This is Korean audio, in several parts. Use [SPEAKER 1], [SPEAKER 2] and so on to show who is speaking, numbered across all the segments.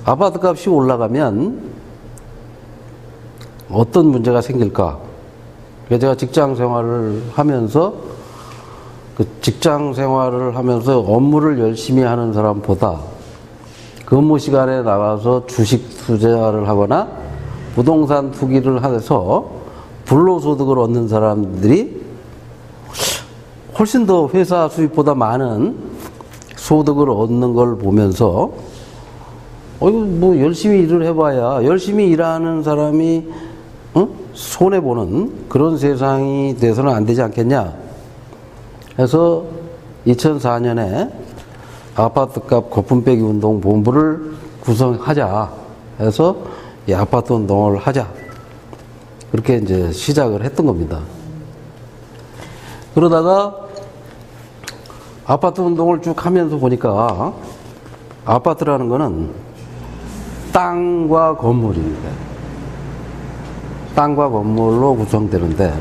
[SPEAKER 1] 아파트 값이 올라가면 어떤 문제가 생길까? 그래서 제가 직장 생활을 하면서 업무를 열심히 하는 사람보다 근무 시간에 나가서 주식 투자를 하거나 부동산 투기를 해서 불로소득을 얻는 사람들이 훨씬 더 회사 수입보다 많은 소득을 얻는 걸 보면서 이거 뭐 열심히 일을 해봐야 열심히 일하는 사람이 손해보는 그런 세상이 돼서는 안 되지 않겠냐 해서 2004년에 아파트값 거품 빼기 운동 본부를 구성하자 해서 이 아파트 운동을 하자 그렇게 이제 시작을 했던 겁니다. 그러다가 아파트 운동을 쭉 하면서 보니까 아파트라는 거는 땅과 건물입니다. 땅과 건물로 구성되는데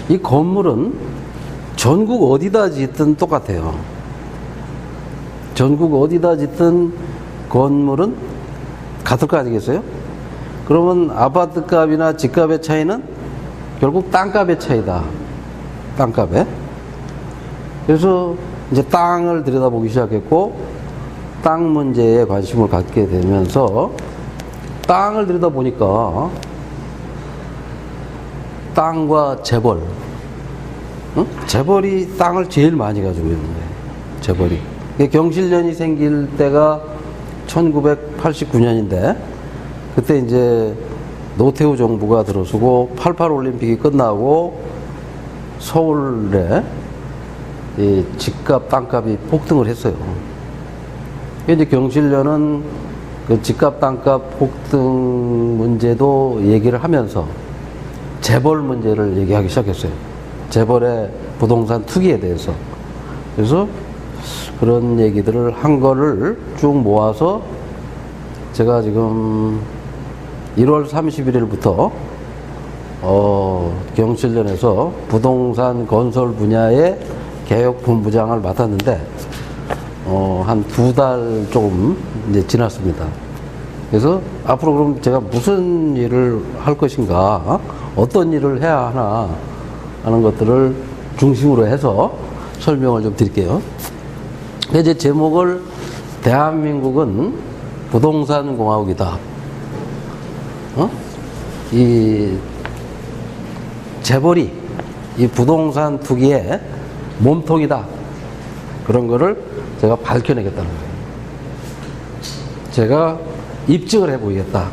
[SPEAKER 1] 이 건물은 전국 어디다 짓든 똑같아요. 전국 어디다 짓든 건물은 같을 거 아니겠어요? 그러면 아파트 값이나 집값의 차이는 결국 땅값의 차이다. 땅값에. 그래서 이제 땅을 들여다보기 시작했고 땅 문제에 관심을 갖게 되면서 땅을 들여다보니까 땅과 재벌, 재벌이 땅을 제일 많이 가지고 있는데 재벌이. 경실련이 생길 때가 1989년인데 그때 이제 노태우 정부가 들어서고 88 올림픽이 끝나고 서울에 이 집값, 땅값이 폭등을 했어요. 이제 경실련은 그 집값, 땅값 폭등 문제도 얘기를 하면서 재벌 문제를 얘기하기 시작했어요. 재벌의 부동산 투기에 대해서. 그래서 그런 얘기들을 한 거를 쭉 모아서 제가 지금 1월 31일부터 경실련에서 부동산 건설 분야의 개혁본부장을 맡았는데 한 2달 조금 이제 지났습니다. 그래서 앞으로 그럼 제가 무슨 일을 할 것인가, 어떤 일을 해야 하나 하는 것들을 중심으로 해서 설명을 좀 드릴게요. 이제 제목을 대한민국은 부동산 공화국이다. 이 재벌이 이 부동산 투기의 몸통이다. 그런 거를 제가 밝혀내겠다는 거예요. 제가 입증을 해보이겠다.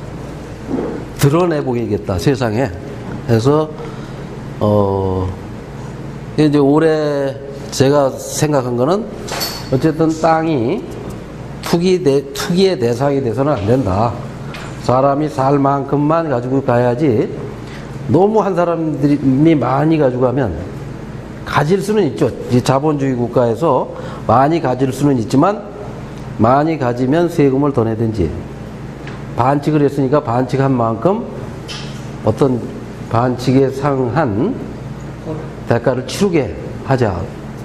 [SPEAKER 1] 드러내보이겠다. 세상에. 그래서 이제 올해 제가 생각한 거는 어쨌든 땅이 투기의 대상이 돼서는 안 된다. 사람이 살 만큼만 가지고 가야지 너무 한 사람들이 많이 가지고 가면 가질 수는 있죠. 이 자본주의 국가에서 많이 가질 수는 있지만 많이 가지면 세금을 더 내든지 반칙을 했으니까 반칙한 만큼 어떤 반칙에 상한 대가를 치르게 하자.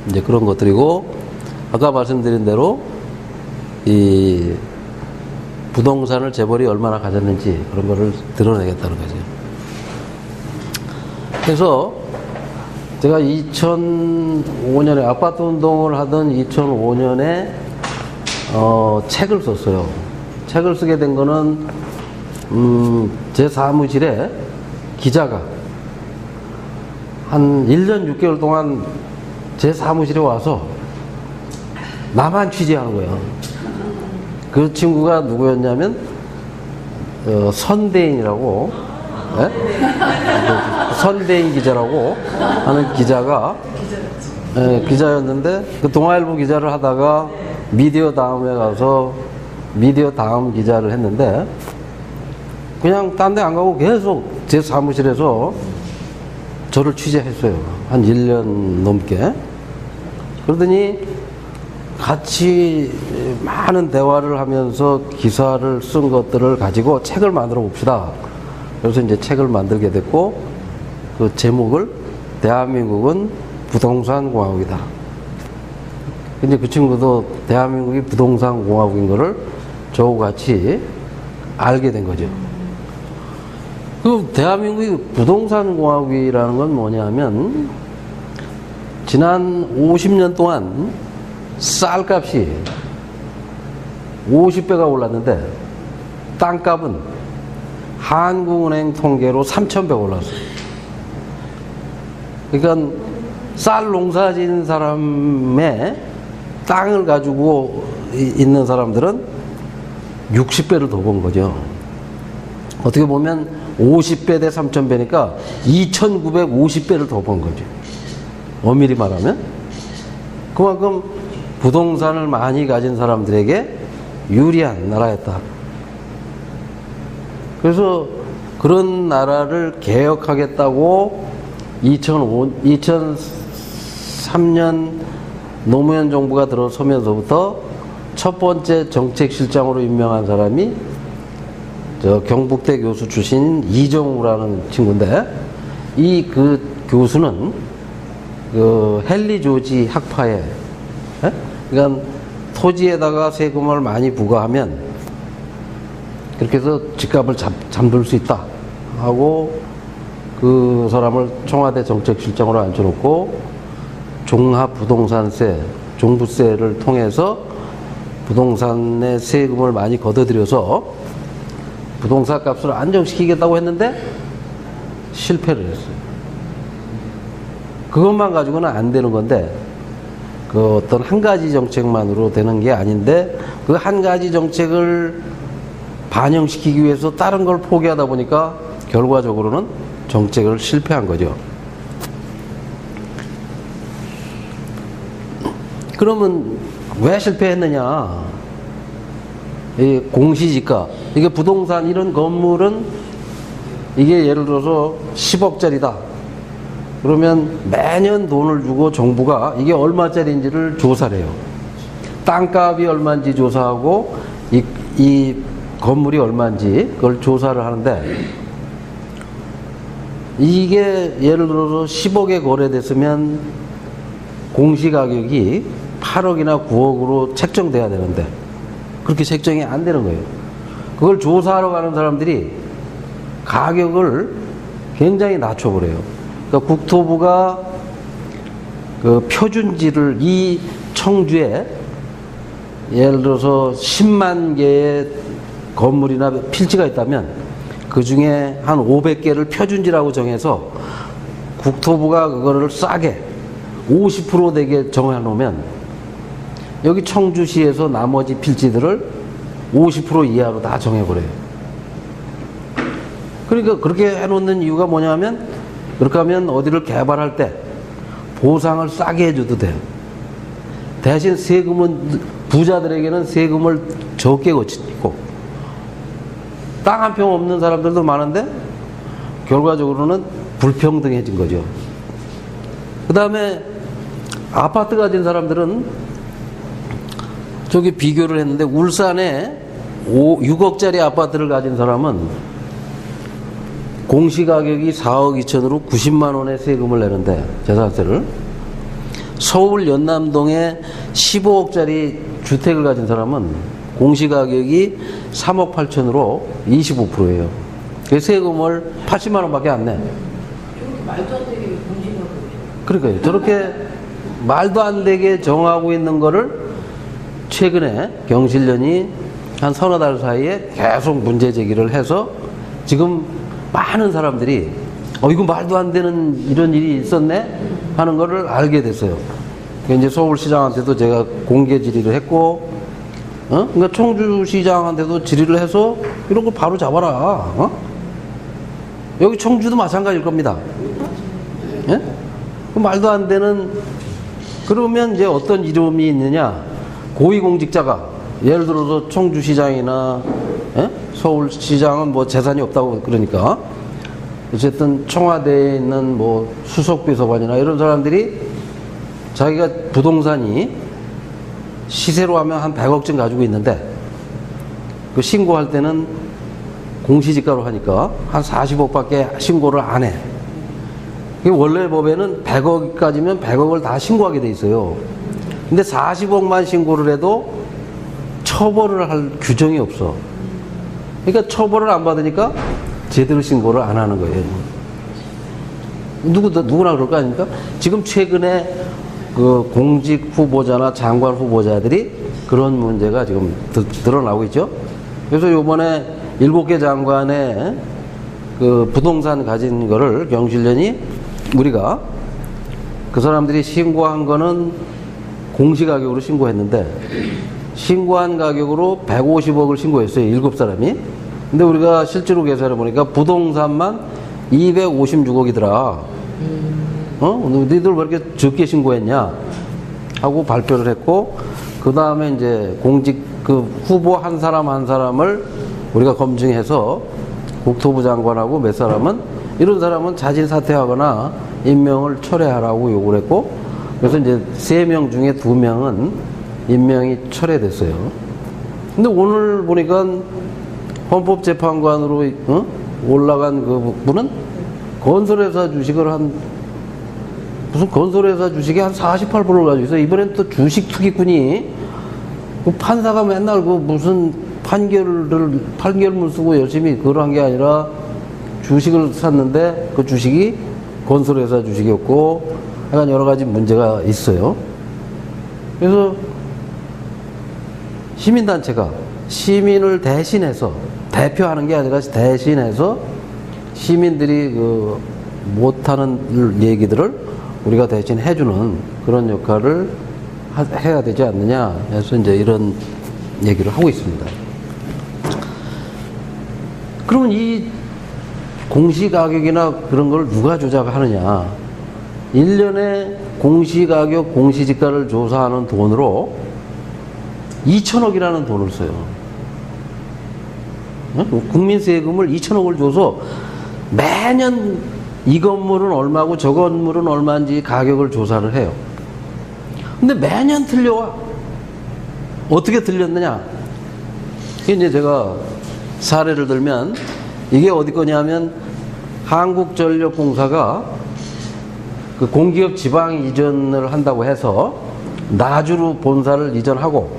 [SPEAKER 1] 이제 그런 것들이고 아까 말씀드린 대로 이 부동산을 재벌이 얼마나 가졌는지 그런 거를 드러내겠다는 거죠. 그래서 제가 2005년에 아파트 운동을 하던 2005년에 책을 썼어요. 책을 쓰게 된 거는 제 사무실에 기자가 한 1년 6개월 동안 제 사무실에 와서 나만 취재하는 거예요. 그 친구가 누구였냐면 선대인이라고, 네? 선대인 기자라고 하는 기자가 기자였는데 그 동아일보 기자를 하다가 미디어 다음에 가서 미디어 다음 기자를 했는데 그냥 딴 데 안 가고 계속 제 사무실에서 저를 취재했어요. 한 1년 넘게. 그러더니 같이 많은 대화를 하면서 기사를 쓴 것들을 가지고 책을 만들어 봅시다. 그래서 이제 책을 만들게 됐고 그 제목을 대한민국은 부동산 공화국이다. 근데 그 친구도 대한민국이 부동산 공화국인 거를 저하고 같이 알게 된 거죠. 그 대한민국의 부동산 공학이라는 건 뭐냐면 지난 50년 동안 쌀값이 50배가 올랐는데 땅값은 한국은행 통계로 3,000배 올랐어요. 그러니까 쌀 농사 지은 사람의 땅을 가지고 있는 사람들은 60배를 더 번 거죠. 어떻게 보면 50배 대 3,000배니까 2,950배를 더 번 거죠. 엄밀히 말하면. 그만큼 부동산을 많이 가진 사람들에게 유리한 나라였다. 그래서 그런 나라를 개혁하겠다고 2003년 노무현 정부가 들어서면서부터 첫 번째 정책실장으로 임명한 사람이 경북대 교수 출신 이정우라는 친구인데, 그 교수는 그 헨리 조지 학파에, 그러니까 토지에다가 세금을 많이 부과하면 그렇게 해서 집값을 잠들 수 있다 하고 그 사람을 청와대 정책실장으로 앉혀놓고 종합부동산세, 종부세를 통해서 부동산의 세금을 많이 걷어들여서 부동산 값을 안정시키겠다고 했는데 실패를 했어요. 그것만 가지고는 안 되는 건데, 그 어떤 한 가지 정책만으로 되는 게 아닌데, 그 한 가지 정책을 반영시키기 위해서 다른 걸 포기하다 보니까 결과적으로는 정책을 실패한 거죠. 그러면 왜 실패했느냐? 이 공시지가, 이게 부동산 이런 건물은 이게 예를 들어서 10억짜리다. 그러면 매년 돈을 주고 정부가 이게 얼마짜리인지를 조사를 해요. 땅값이 얼마인지 조사하고 이 건물이 얼마인지 그걸 조사를 하는데, 이게 예를 들어서 10억에 거래됐으면 공시가격이 8억이나 9억으로 책정돼야 되는데 그렇게 책정이 안 되는 거예요. 그걸 조사하러 가는 사람들이 가격을 굉장히 낮춰버려요. 그러니까 국토부가 그 표준지를, 이 청주에 예를 들어서 10만 개의 건물이나 필지가 있다면 그 중에 한 500개를 표준지라고 정해서 국토부가 그거를 싸게 50% 되게 정해놓으면 여기 청주시에서 나머지 필지들을 50% 이하로 다 정해버려요. 그러니까 그렇게 해놓는 이유가 뭐냐면, 그렇게 하면 어디를 개발할 때 보상을 싸게 해줘도 돼요. 대신 세금은, 부자들에게는 세금을 적게 거치고 땅 한 평 없는 사람들도 많은데 결과적으로는 불평등해진 거죠. 그 다음에 아파트 가진 사람들은 저기 비교를 했는데, 울산에 6억짜리 아파트를 가진 사람은 공시가격이 4억 2천으로 90만 원의 세금을 내는데, 재산세를. 서울 연남동에 15억짜리 주택을 가진 사람은 공시가격이 3억 8천으로 25%예요. 그 세금을 80만 원밖에 안 내.
[SPEAKER 2] 저렇게 말도 안 되게 공시가격.
[SPEAKER 1] 그러니까요. 저렇게 말도 안 되게 정하고 있는 거를 최근에 경실련이 한 서너 달 사이에 계속 문제 제기를 해서 지금 많은 사람들이 이거 말도 안 되는 이런 일이 있었네 하는 거를 알게 됐어요. 이제 서울시장한테도 제가 공개 질의를 했고, 그러니까 청주시장한테도 질의를 해서 이런 거 바로 잡아라. 여기 청주도 마찬가지일 겁니다. 예? 그 말도 안 되는. 그러면 이제 어떤 이름이 있느냐? 고위공직자가 예를 들어서 청주시장이나 서울시장은 뭐 재산이 없다고 그러니까 어쨌든 청와대에 있는 뭐 수석비서관이나 이런 사람들이 자기가 부동산이 시세로 하면 한 100억쯤 가지고 있는데 그 신고할 때는 공시지가로 하니까 한 40억밖에 신고를 안 해. 원래 법에는 100억까지면 100억을 다 신고하게 돼 있어요. 근데 40억만 신고를 해도 처벌을 할 규정이 없어. 그러니까 처벌을 안 받으니까 제대로 신고를 안 하는 거예요. 누구나 그럴 거 아닙니까? 지금 최근에 그 공직 후보자나 장관 후보자들이 그런 문제가 지금 드러나고 있죠. 그래서 요번에 7개 장관의 그 부동산 가진 거를 경실련이 우리가 그 사람들이 신고한 거는 공시가격으로 신고했는데 신고한 가격으로 150억을 신고했어요. 7사람이. 근데 우리가 실제로 계산해 보니까 부동산만 256억이더라. 너희들 왜 이렇게 적게 신고했냐? 하고 발표를 했고, 그 다음에 이제 공직 그 후보 한 사람 한 사람을 우리가 검증해서 국토부 장관하고 몇 사람은 이런 사람은 자진 사퇴하거나 임명을 철회하라고 요구를 했고, 그래서 이제 3명 중에 2명은 임명이 철회됐어요. 근데 오늘 보니까 헌법재판관으로 올라간 그 분은 건설회사 주식을 무슨 건설회사 주식이 한 48%를 가지고 있어요. 이번엔 또 주식 투기꾼이 그 판사가 맨날 그 무슨 판결문 쓰고 열심히 그걸 한 게 아니라 주식을 샀는데 그 주식이 건설회사 주식이었고 약간 여러 가지 문제가 있어요. 그래서 시민단체가 시민을 대신해서 대표하는 게 아니라 대신해서 시민들이 그 못하는 얘기들을 우리가 대신 해주는 그런 역할을 해야 되지 않느냐 해서 이제 이런 얘기를 하고 있습니다. 그러면 이 공시가격이나 그런 걸 누가 조작하느냐? 1년에 공시가격, 공시지가를 조사하는 돈으로 2천억이라는 돈을 써요. 국민 세금을 2천억을 줘서 매년 이 건물은 얼마고 저 건물은 얼마인지 가격을 조사를 해요. 근데 매년 틀려와. 어떻게 틀렸느냐? 이제 제가 사례를 들면 이게 어디 거냐면 한국전력공사가 그 공기업 지방 이전을 한다고 해서 나주로 본사를 이전하고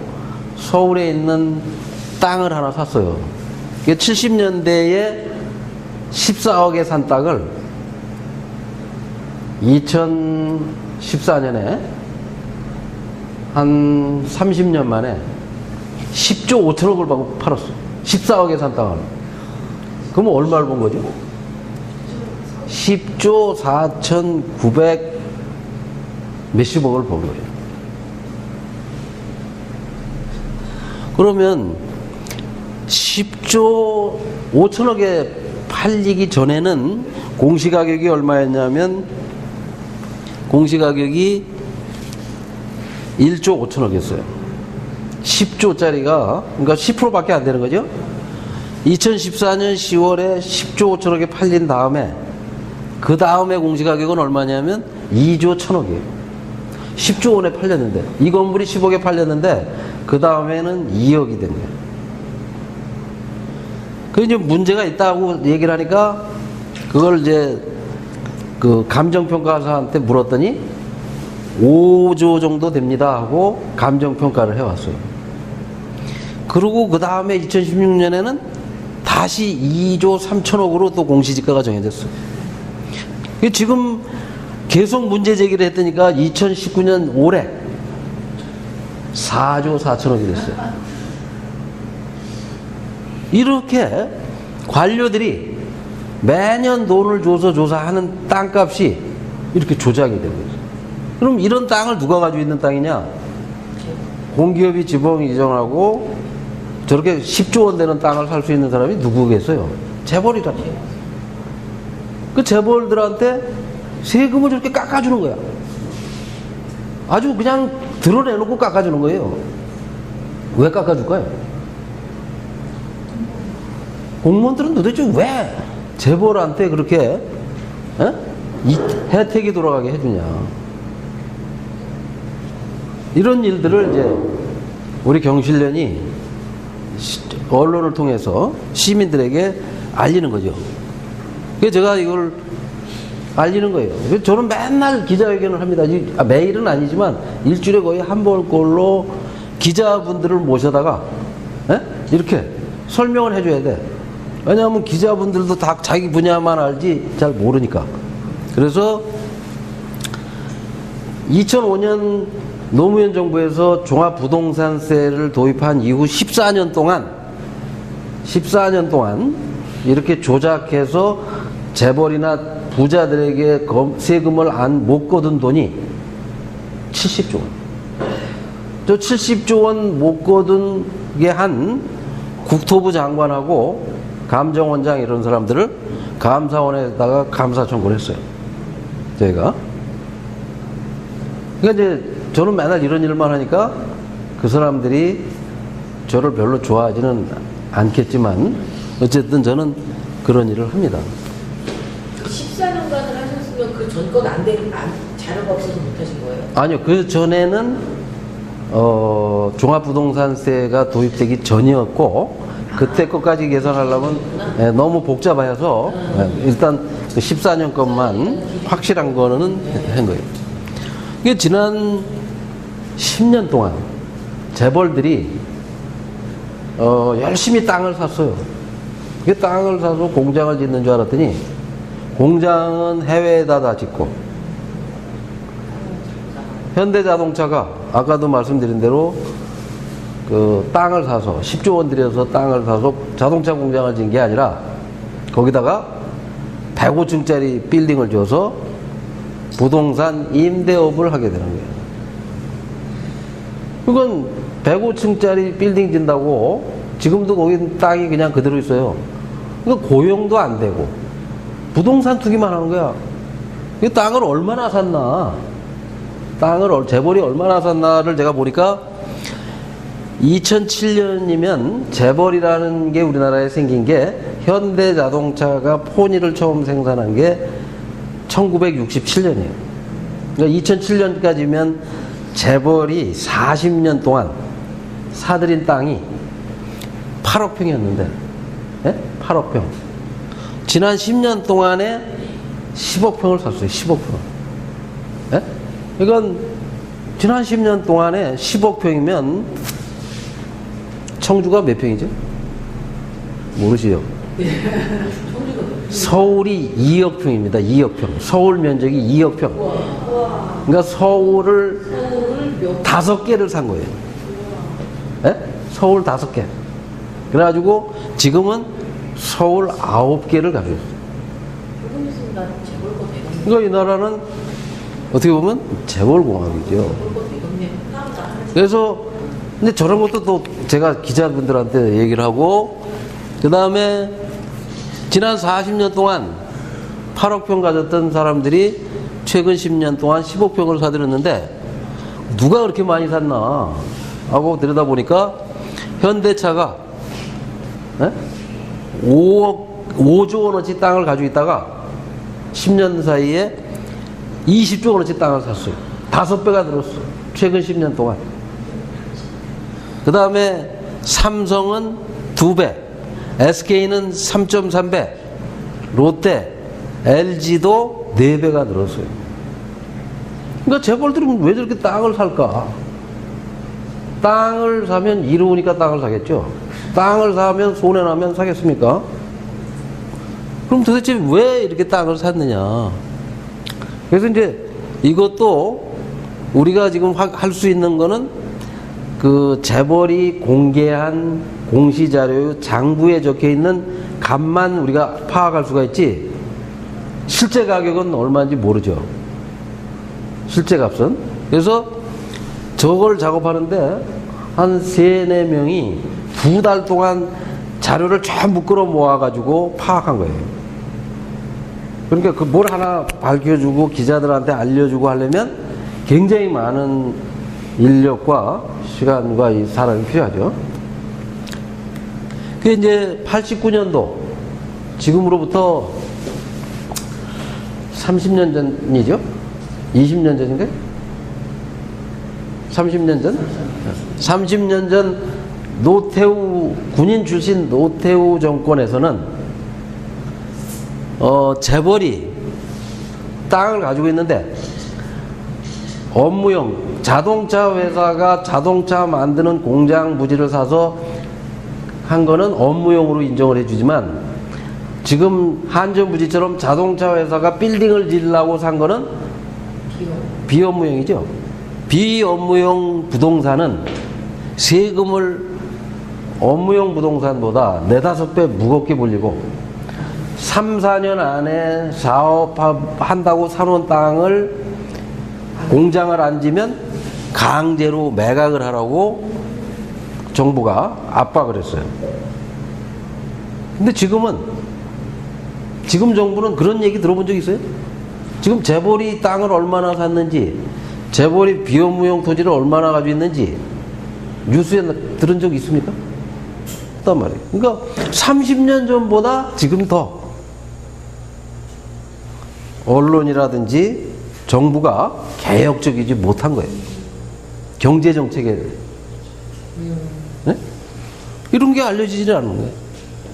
[SPEAKER 1] 서울에 있는 땅을 하나 샀어요. 이게 70년대에 14억에 산 땅을 2014년에 한 30년 만에 10조 5천억을 받고 팔았어. 14억에 산 땅을. 그러면 얼마를 번 거죠? 10조 4,900 몇십억을 번 거예요. 그러면 10조 5천억에 팔리기 전에는 공시가격이 얼마였냐면 공시가격이 1조 5천억이었어요. 10조짜리가 그러니까 10%밖에 안 되는 거죠. 2014년 10월에 10조 5천억에 팔린 다음에 그 다음에 공시가격은 얼마냐면 2조 1천억이에요. 10조 원에 팔렸는데 이 건물이 10억에 팔렸는데 그 다음에는 2억이 된 거예요. 그 이제 문제가 있다고 얘기를 하니까 그걸 이제 그 감정평가사한테 물었더니 5조 정도 됩니다 하고 감정평가를 해왔어요. 그리고 그 다음에 2016년에는 다시 2조 3천억으로 또 공시지가가 정해졌어요. 지금 계속 문제 제기를 했더니까 2019년 올해 4조 4천억이 됐어요. 이렇게 관료들이 매년 돈을 줘서 조사하는 땅값이 이렇게 조작이 되고 있어요. 그럼 이런 땅을 누가 가지고 있는 땅이냐? 공기업이 지방 이전하고 저렇게 10조 원 되는 땅을 살 수 있는 사람이 누구겠어요? 재벌이라니. 그 재벌들한테 세금을 저렇게 깎아주는 거야. 아주 그냥 드러내놓고 깎아주는 거예요. 왜 깎아줄까요? 공무원들은 도대체 왜 재벌한테 그렇게 이 혜택이 돌아가게 해주냐. 이런 일들을 이제 우리 경실련이 언론을 통해서 시민들에게 알리는 거죠. 그래서 제가 이걸 알리는 거예요. 그래서 저는 맨날 기자회견을 합니다. 매일은 아니지만 일주일에 거의 한 번꼴로 기자분들을 모셔다가 이렇게 설명을 해줘야 돼. 왜냐하면 기자분들도 다 자기 분야만 알지 잘 모르니까. 그래서 2005년 노무현 정부에서 종합부동산세를 도입한 이후 14년 동안 이렇게 조작해서 재벌이나 부자들에게 세금을 못 거둔 돈이 70조 원. 저 70조 원 못 거둔게 한 국토부 장관하고 감정원장 이런 사람들을 감사원에다가 감사 청구를 했어요. 저희가. 그러니까 이제 저는 맨날 이런 일만 하니까 그 사람들이 저를 별로 좋아하지는 않겠지만 어쨌든 저는 그런 일을 합니다.
[SPEAKER 2] 14년간을 하셨으면 그 전건 자료가 없어서 못 하신 거예요?
[SPEAKER 1] 아니요. 그 전에는 종합부동산세가 도입되기 전이었고 그때 것까지 계산하려면 너무 복잡해서 일단 그 14년 것만 확실한 거는 한 거예요. 이게 지난 10년 동안 재벌들이 열심히 땅을 샀어요. 그 땅을 사서 공장을 짓는 줄 알았더니 공장은 해외에다 다 짓고 현대자동차가 아까도 말씀드린 대로 그 땅을 사서 10조 원 들여서 땅을 사서 자동차 공장을 짓는 게 아니라 거기다가 105층짜리 빌딩을 줘서 부동산 임대업을 하게 되는 거예요. 그건 105층짜리 빌딩 짓는다고 지금도 거기 땅이 그냥 그대로 있어요. 그러니까 고용도 안 되고 부동산 투기만 하는 거야. 이 땅을 얼마나 샀나? 재벌이 얼마나 샀나를 제가 보니까 2007년이면 재벌이라는 게 우리나라에 생긴 게 현대자동차가 포니를 처음 생산한 게 1967년이에요. 그러니까 2007년까지면 재벌이 40년 동안 사들인 땅이 8억 평이었는데, 8억 평. 지난 10년 동안에 10억 평을 샀어요. 10억 평. 이건 지난 10년 동안에 10억 평이면 청주가 몇 평이죠? 모르시죠? 서울이 2억 평입니다. 2억 평. 서울 면적이 2억 평. 그러니까 서울을 5개를 산 거예요. 서울 5개. 그래가지고 지금은 서울 9개를 가져요.
[SPEAKER 2] 조금 있으면 나 재벌 거 되겠네.
[SPEAKER 1] 그러니까 이 나라는 어떻게 보면 재벌공학이죠. 그래서 근데 저런 것도 또 제가 기자분들한테 얘기를 하고 그 다음에 지난 40년 동안 8억 평 가졌던 사람들이 최근 10년 동안 10억 평을 사들였는데 누가 그렇게 많이 샀나 하고 들여다보니까 현대차가 5조 원어치 땅을 가지고 있다가 10년 사이에 20조 원어치 땅을 샀어요. 5배가 늘었어. 최근 10년 동안. 그 다음에 삼성은 2배, SK는 3.3배, 롯데, LG도 4배가 늘었어요. 그러니까 재벌들은 왜 저렇게 땅을 살까? 땅을 사면 이로우니까 땅을 사겠죠. 땅을 사면 손해나면 사겠습니까? 그럼 도대체 왜 이렇게 땅을 샀느냐? 그래서 이제 이것도 우리가 지금 할 수 있는 거는 그 재벌이 공개한 공시자료 장부에 적혀 있는 값만 우리가 파악할 수가 있지 실제 가격은 얼마인지 모르죠. 실제 값은. 그래서 저걸 작업하는데 한 3-4명이 2달 동안 자료를 전부 끌어 모아가지고 파악한 거예요. 그러니까 그 뭘 하나 밝혀주고 기자들한테 알려주고 하려면 굉장히 많은 인력과 시간과 이 사람이 필요하죠. 그게 이제 89년도, 지금으로부터 30년 전이죠? 20년 전인데? 30년 전? 30년 전 노태우, 군인 출신 노태우 정권에서는 재벌이 땅을 가지고 있는데 업무용 자동차 회사가 자동차 만드는 공장 부지를 사서 한 거는 업무용으로 인정을 해주지만 지금 한전부지처럼 자동차 회사가 빌딩을 지으려고 산 거는 비업무용이죠. 비업무용 부동산은 세금을 업무용 부동산보다 4~5배 무겁게 물리고 3~4년 안에 사업한다고 사놓은 땅을 공장을 안 지면 강제로 매각을 하라고 정부가 압박을 했어요. 근데 지금 정부는 그런 얘기 들어본 적 있어요? 지금 재벌이 땅을 얼마나 샀는지, 재벌이 비업무용 토지를 얼마나 가지고 있는지 뉴스에 들은 적 있습니까? 없단 말이에요. 그러니까 30년 전보다 지금 더 언론이라든지 정부가 개혁적이지 못한 거예요. 경제정책에. 네? 이런 게 알려지지 않는 거예요.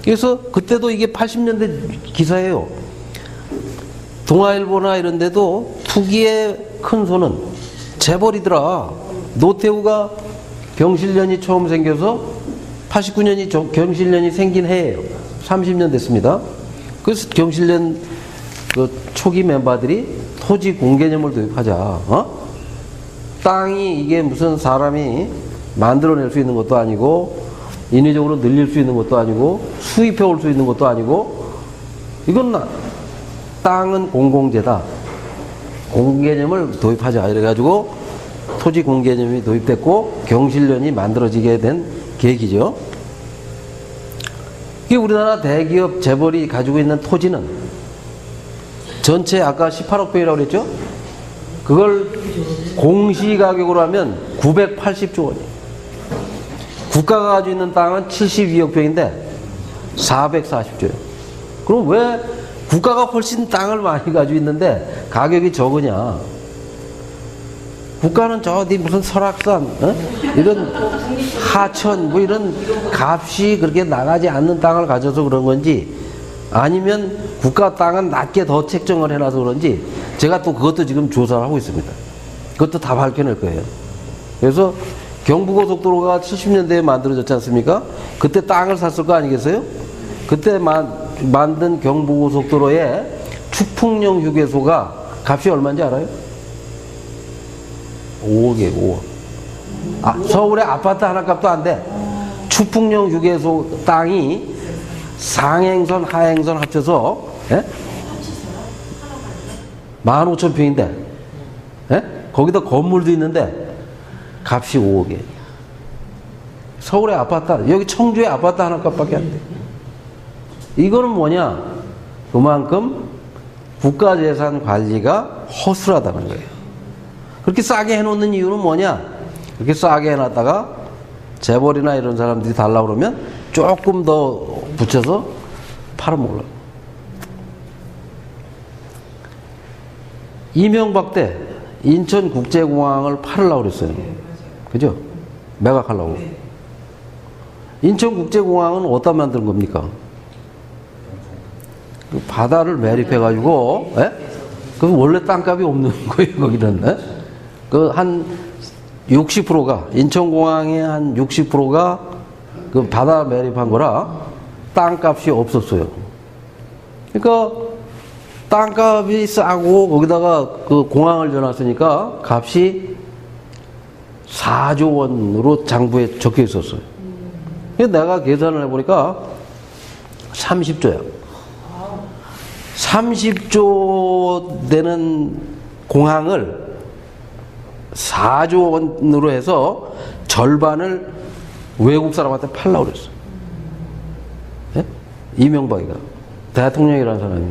[SPEAKER 1] 그래서 그때도 이게 80년대 기사예요. 동아일보나 이런 데도 투기의 큰 손은 재벌이더라. 노태우가 경실련이 처음 생겨서 89년이 경실련이 생긴 해예요. 30년 됐습니다. 그래서 경실련 그 초기 멤버들이 토지 공개념을 도입하자. 땅이 이게 무슨 사람이 만들어낼 수 있는 것도 아니고 인위적으로 늘릴 수 있는 것도 아니고 수입해 올 수 있는 것도 아니고 이건 땅은 공공재다. 공개념을 도입하자. 이래가지고 토지 공개념이 도입됐고 경실련이 만들어지게 된 계기죠. 이게 우리나라 대기업 재벌이 가지고 있는 토지는 전체 아까 18억 평이라고 그랬죠? 그걸 공시가격으로 하면 980조 원이에요. 국가가 가지고 있는 땅은 72억 평인데 440조예요. 그럼 왜 국가가 훨씬 땅을 많이 가지고 있는데 가격이 적으냐? 국가는 저 어디 무슨 설악산, 이런 하천, 뭐 이런 값이 그렇게 나가지 않는 땅을 가져서 그런 건지 아니면 국가 땅은 낮게 더 책정을 해놔서 그런지 제가 또 그것도 지금 조사를 하고 있습니다. 그것도 다 밝혀낼 거예요. 그래서 경부고속도로가 70년대에 만들어졌지 않습니까? 그때 땅을 샀을 거 아니겠어요? 그때 만든 경부고속도로에 축풍령 휴게소가 값이 얼마인지 알아요? 5억이에요, 5억. 서울의 아파트 하나 값도 안 돼. 축풍령 휴게소 땅이 상행선, 하행선 합쳐서 15,000평인데 거기다 건물도 있는데 값이 5억이에요. 서울의 아파트, 여기 청주의 아파트 하나 값밖에 안 돼. 이거는 뭐냐? 그만큼 국가재산 관리가 허술하다는 거예요. 그렇게 싸게 해놓는 이유는 뭐냐? 그렇게 싸게 해놨다가 재벌이나 이런 사람들이 달라고 그러면 조금 더 붙여서 팔아먹으려고. 이명박 때 인천국제공항을 팔으려고 그랬어요. 그죠? 매각하려고. 인천국제공항은 어디다 만든 겁니까? 그 바다를 매립해가지고, 그 원래 땅값이 없는 거예요, 거기는. 그 한 60%가, 인천공항의 한 60%가 그 바다 매립한 거라 땅값이 없었어요. 그러니까 땅값이 싸고 거기다가 그 공항을 지어놨으니까 값이 4조 원으로 장부에 적혀 있었어요. 내가 계산을 해보니까 30조야. 30조 되는 공항을 4조 원으로 해서 절반을 외국 사람한테 팔라고 그랬어. 네? 이명박이가. 대통령이라는 사람이.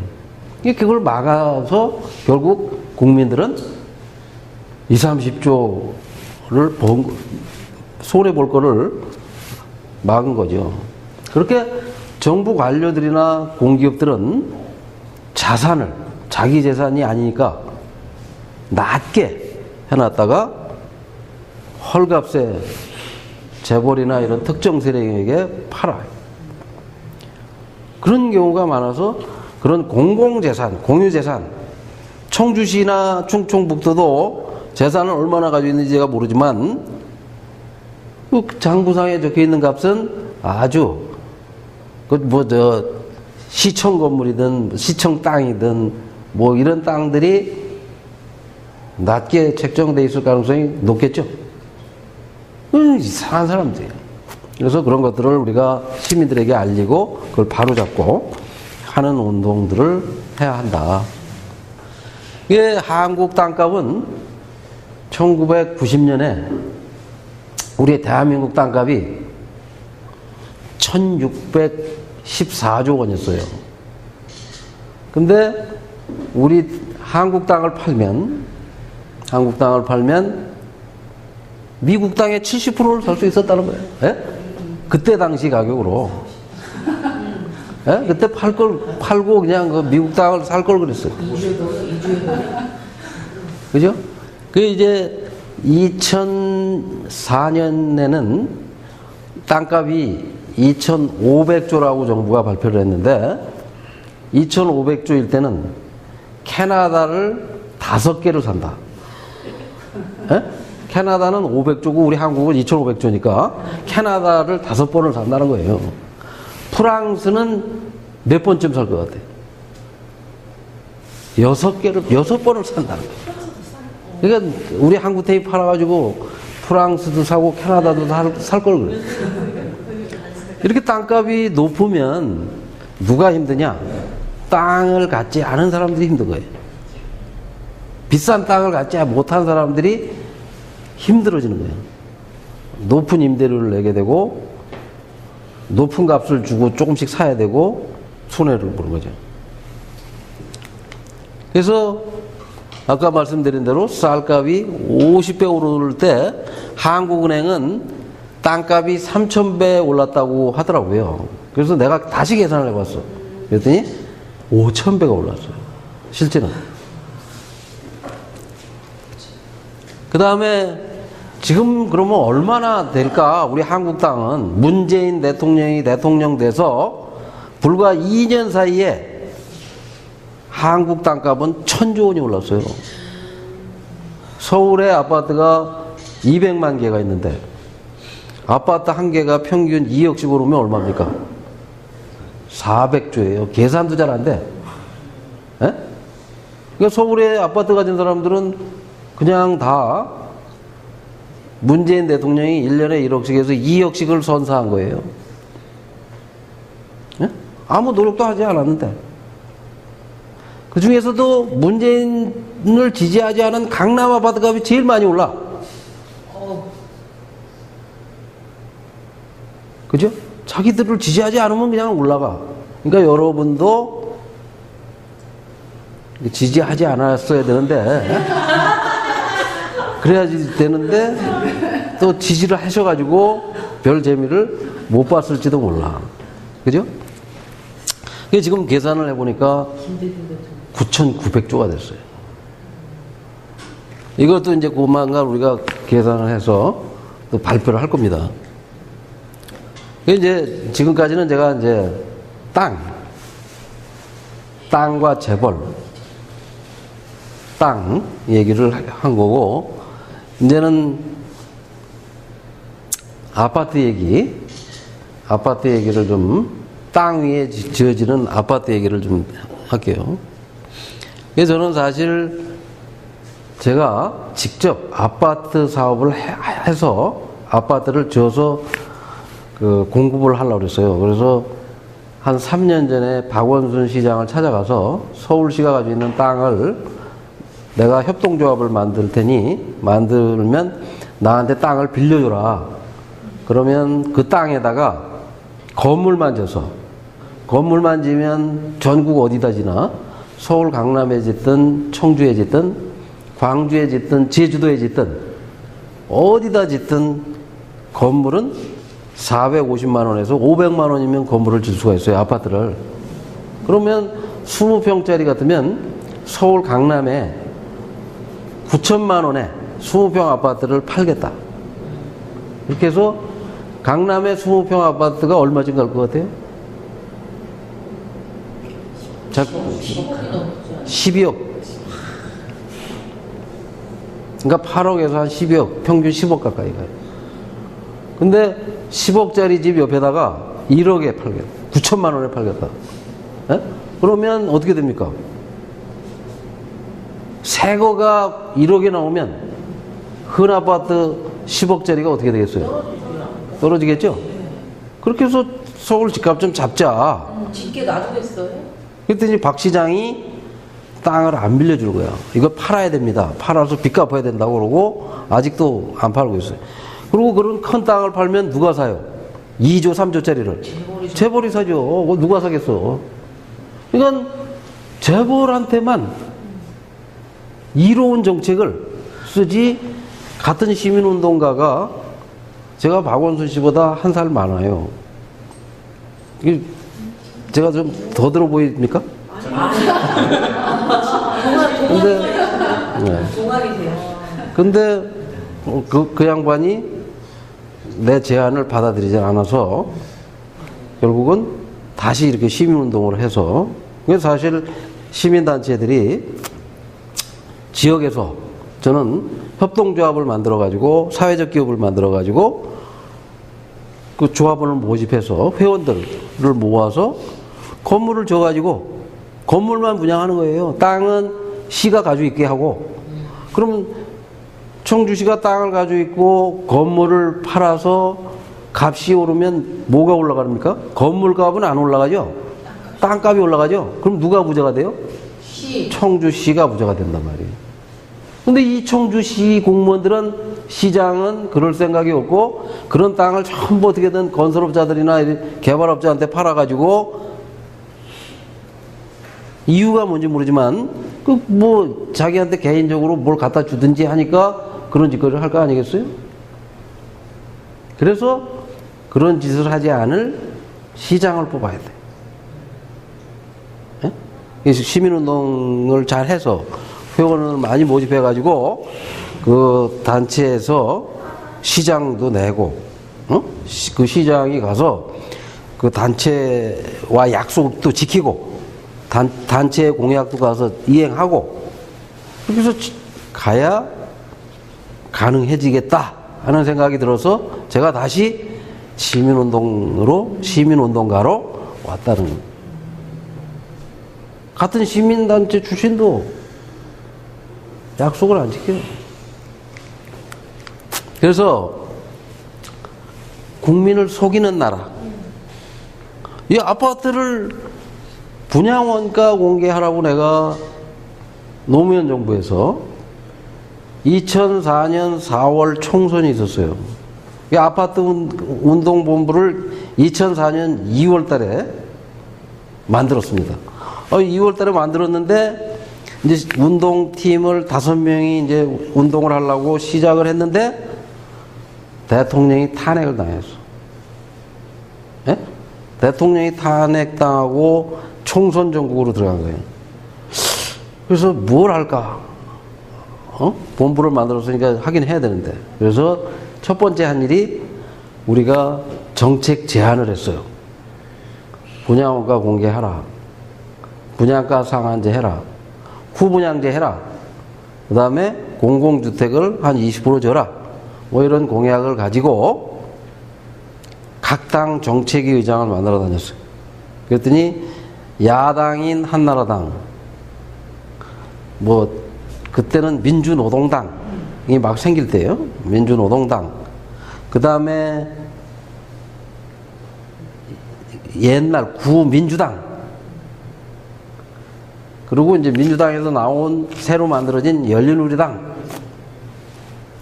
[SPEAKER 1] 그걸 막아서 결국 국민들은 20~30조를 손해볼 거를 막은 거죠. 그렇게 정부 관료들이나 공기업들은 자산을 자기 재산이 아니니까 낮게 해놨다가 헐값에 재벌이나 이런 특정 세력에게 팔아요. 그런 경우가 많아서 그런 공공재산, 공유재산, 청주시나 충청북도도 재산을 얼마나 가지고 있는지 제가 모르지만 장부상에 적혀 있는 값은 아주 시청 건물이든 시청 땅이든 뭐 이런 땅들이 낮게 책정돼 있을 가능성이 높겠죠. 이상한 사람들이에요. 그래서 그런 것들을 우리가 시민들에게 알리고 그걸 바로잡고 하는 운동들을 해야 한다. 이게 한국 땅값은 1990년에 우리 대한민국 땅값이 1614조 원이었어요. 근데 우리 한국 땅을 팔면 미국 땅의 70%를 살 수 있었다는 거예요. 예? 그때 당시 가격으로. 예? 그때 팔고 그냥 그 미국 땅을 살 걸 그랬어요. 그죠? 그 이제 2004년에는 땅값이 2,500조라고 정부가 발표를 했는데 2,500조일 때는 캐나다를 5개를 산다. 예? 캐나다는 500조고 우리 한국은 2,500조니까 캐나다를 5번을 산다는 거예요. 프랑스는 몇 번쯤 살 것 같아요? 6번을 산다는 거예요. 그러니까 우리 한국 테이프 팔아가지고 프랑스도 사고 캐나다도 살 걸 그래요. 이렇게 땅값이 높으면 누가 힘드냐? 땅을 갖지 않은 사람들이 힘든 거예요. 비싼 땅을 갖지 못한 사람들이 힘들어지는 거예요. 높은 임대료를 내게 되고 높은 값을 주고 조금씩 사야 되고 손해를 보는 거죠. 그래서 아까 말씀드린 대로 쌀값이 50배 오를 때 한국은행은 땅값이 3,000배 올랐다고 하더라고요. 그래서 내가 다시 계산을 해봤어. 그랬더니 5,000배가 올랐어요. 실제는. 그 다음에 지금 그러면 얼마나 될까? 우리 한국 땅은 문재인 대통령이 대통령 돼서 불과 2년 사이에 한국 땅값은 1,000조 원이 올랐어요. 서울에 아파트가 200만 개가 있는데 아파트 한 개가 평균 2억씩 오르면 얼마입니까? 400조예요. 계산도 잘 안 돼. 예? 그러니까 서울에 아파트 가진 사람들은 그냥 다 문재인 대통령이 1년에 1억씩 해서 2억씩을 선사한 거예요. 예? 아무 노력도 하지 않았는데. 그 중에서도 문재인을 지지하지 않은 강남 아파트 값이 제일 많이 올라. 그죠? 자기들을 지지하지 않으면 그냥 올라가. 그러니까 여러분도 지지하지 않았어야 되는데, 그래야지 되는데, 또 지지를 하셔가지고 별 재미를 못 봤을지도 몰라. 그죠? 지금 계산을 해보니까 9,900조가 됐어요. 이것도 이제 조만간 우리가 계산을 해서 또 발표를 할 겁니다. 이제 지금까지는 제가 이제 땅과 재벌, 땅 얘기를 한 거고, 이제는 아파트 얘기를 좀, 땅 위에 지어지는 아파트 얘기를 좀 할게요. 그래서 저는 사실 제가 직접 아파트 사업을 해서 아파트를 지어서 공급을 하려고 그랬어요. 그래서 한 3년 전에 박원순 시장을 찾아가서 서울시가 가지고 있는 땅을 내가 협동조합을 만들 테니 만들면 나한테 땅을 빌려줘라. 그러면 그 땅에다가 건물만 지면 전국 어디다 지나? 서울 강남에 짓든 청주에 짓든 광주에 짓든 제주도에 짓든 어디다 짓든 건물은 450만 원에서 500만 원이면 건물을 질 수가 있어요. 아파트를. 그러면 20평짜리 같으면 서울 강남에 9천만 원에 20평 아파트를 팔겠다. 이렇게 해서 강남에 20평 아파트가 얼마쯤 갈 것 같아요? 12억. 그러니까 8억에서 한 12억, 평균 10억 가까이 가요. 근데 10억짜리 집 옆에다가 1억에 팔겠다. 9천만 원에 팔겠다. 예? 그러면 어떻게 됩니까? 새 거가 1억에 나오면 흔 아파트 10억짜리가 어떻게 되겠어요? 떨어지겠죠? 그렇게 해서 서울 집값 좀 잡자.
[SPEAKER 2] 집게 놔두겠어요?
[SPEAKER 1] 그랬더니 박 시장이 땅을 안 빌려줄 거야. 이거 팔아야 됩니다. 팔아서 빚 갚아야 된다고 그러고 아직도 안 팔고 있어요. 그리고 그런 큰 땅을 팔면 누가 사요? 2조, 3조짜리를. 재벌이 사죠. 그거 누가 사겠어? 그러니까 재벌한테만 이로운 정책을 쓰지. 같은 시민운동가가 제가 박원순 씨보다 한 살 많아요. 이게 제가 좀 더 들어 보입니까? 근데 네.
[SPEAKER 2] 동안이세요.
[SPEAKER 1] 근데 그 양반이 내 제안을 받아들이지 않아서 결국은 다시 이렇게 시민운동을 해서, 그래서 사실 시민단체들이 지역에서 저는 협동조합을 만들어 가지고 사회적 기업을 만들어 가지고 그 조합원을 모집해서 회원들을 모아서 건물을 줘 가지고 건물만 분양하는 거예요. 땅은 시가 가지고 있게 하고. 그러면 청주시가 땅을 가지고 있고 건물을 팔아서 값이 오르면 뭐가 올라갑니까? 건물값은 안 올라가죠. 땅값이 올라가죠. 그럼 누가 부자가 돼요? 청주시가 부자가 된단 말이에요. 근데 이 청주시 공무원들은, 시장은 그럴 생각이 없고 그런 땅을 전부 어떻게든 건설업자들이나 개발업자한테 팔아가지고, 이유가 뭔지 모르지만 그 뭐 자기한테 개인적으로 뭘 갖다 주든지 하니까 그런 짓거리를 할 거 아니겠어요? 그래서 그런 짓을 하지 않을 시장을 뽑아야 돼. 예? 그래서 시민운동을 잘 해서 회원을 많이 모집해가지고 그 단체에서 시장도 내고, 그 시장이 가서 그 단체와 약속도 지키고 단체의 공약도 가서 이행하고, 그래서 가야 가능해지겠다 하는 생각이 들어서 제가 다시 시민운동가로 왔다는 거예요. 같은 시민단체 출신도 약속을 안 지켜요. 그래서 국민을 속이는 나라. 이 아파트를 분양원가 공개하라고 내가 노무현 정부에서 2004년 4월 총선이 있었어요. 이 아파트 운동본부를 2004년 2월 달에 만들었습니다. 2월 달에 만들었는데 이제 운동팀을 5명이 이제 운동을 하려고 시작을 했는데 대통령이 탄핵을 당했어. 예? 대통령이 탄핵당하고 총선 전국으로 들어간 거예요. 그래서 뭘 할까? 본부를 만들었으니까 하긴 해야 되는데. 그래서 첫 번째 한 일이 우리가 정책 제안을 했어요. 분양원가 공개하라. 분양가 상한제 해라. 후분양제 해라. 그 다음에 공공주택을 한 20% 줘라. 뭐 이런 공약을 가지고 각 당 정책위 의장을 만나러 다녔어요. 그랬더니 야당인 한나라당, 뭐 그때는 민주노동당이 막 생길 때예요. 민주노동당. 그 다음에 옛날 구민주당. 그리고 이제 민주당에서 나온 새로 만들어진 열린우리당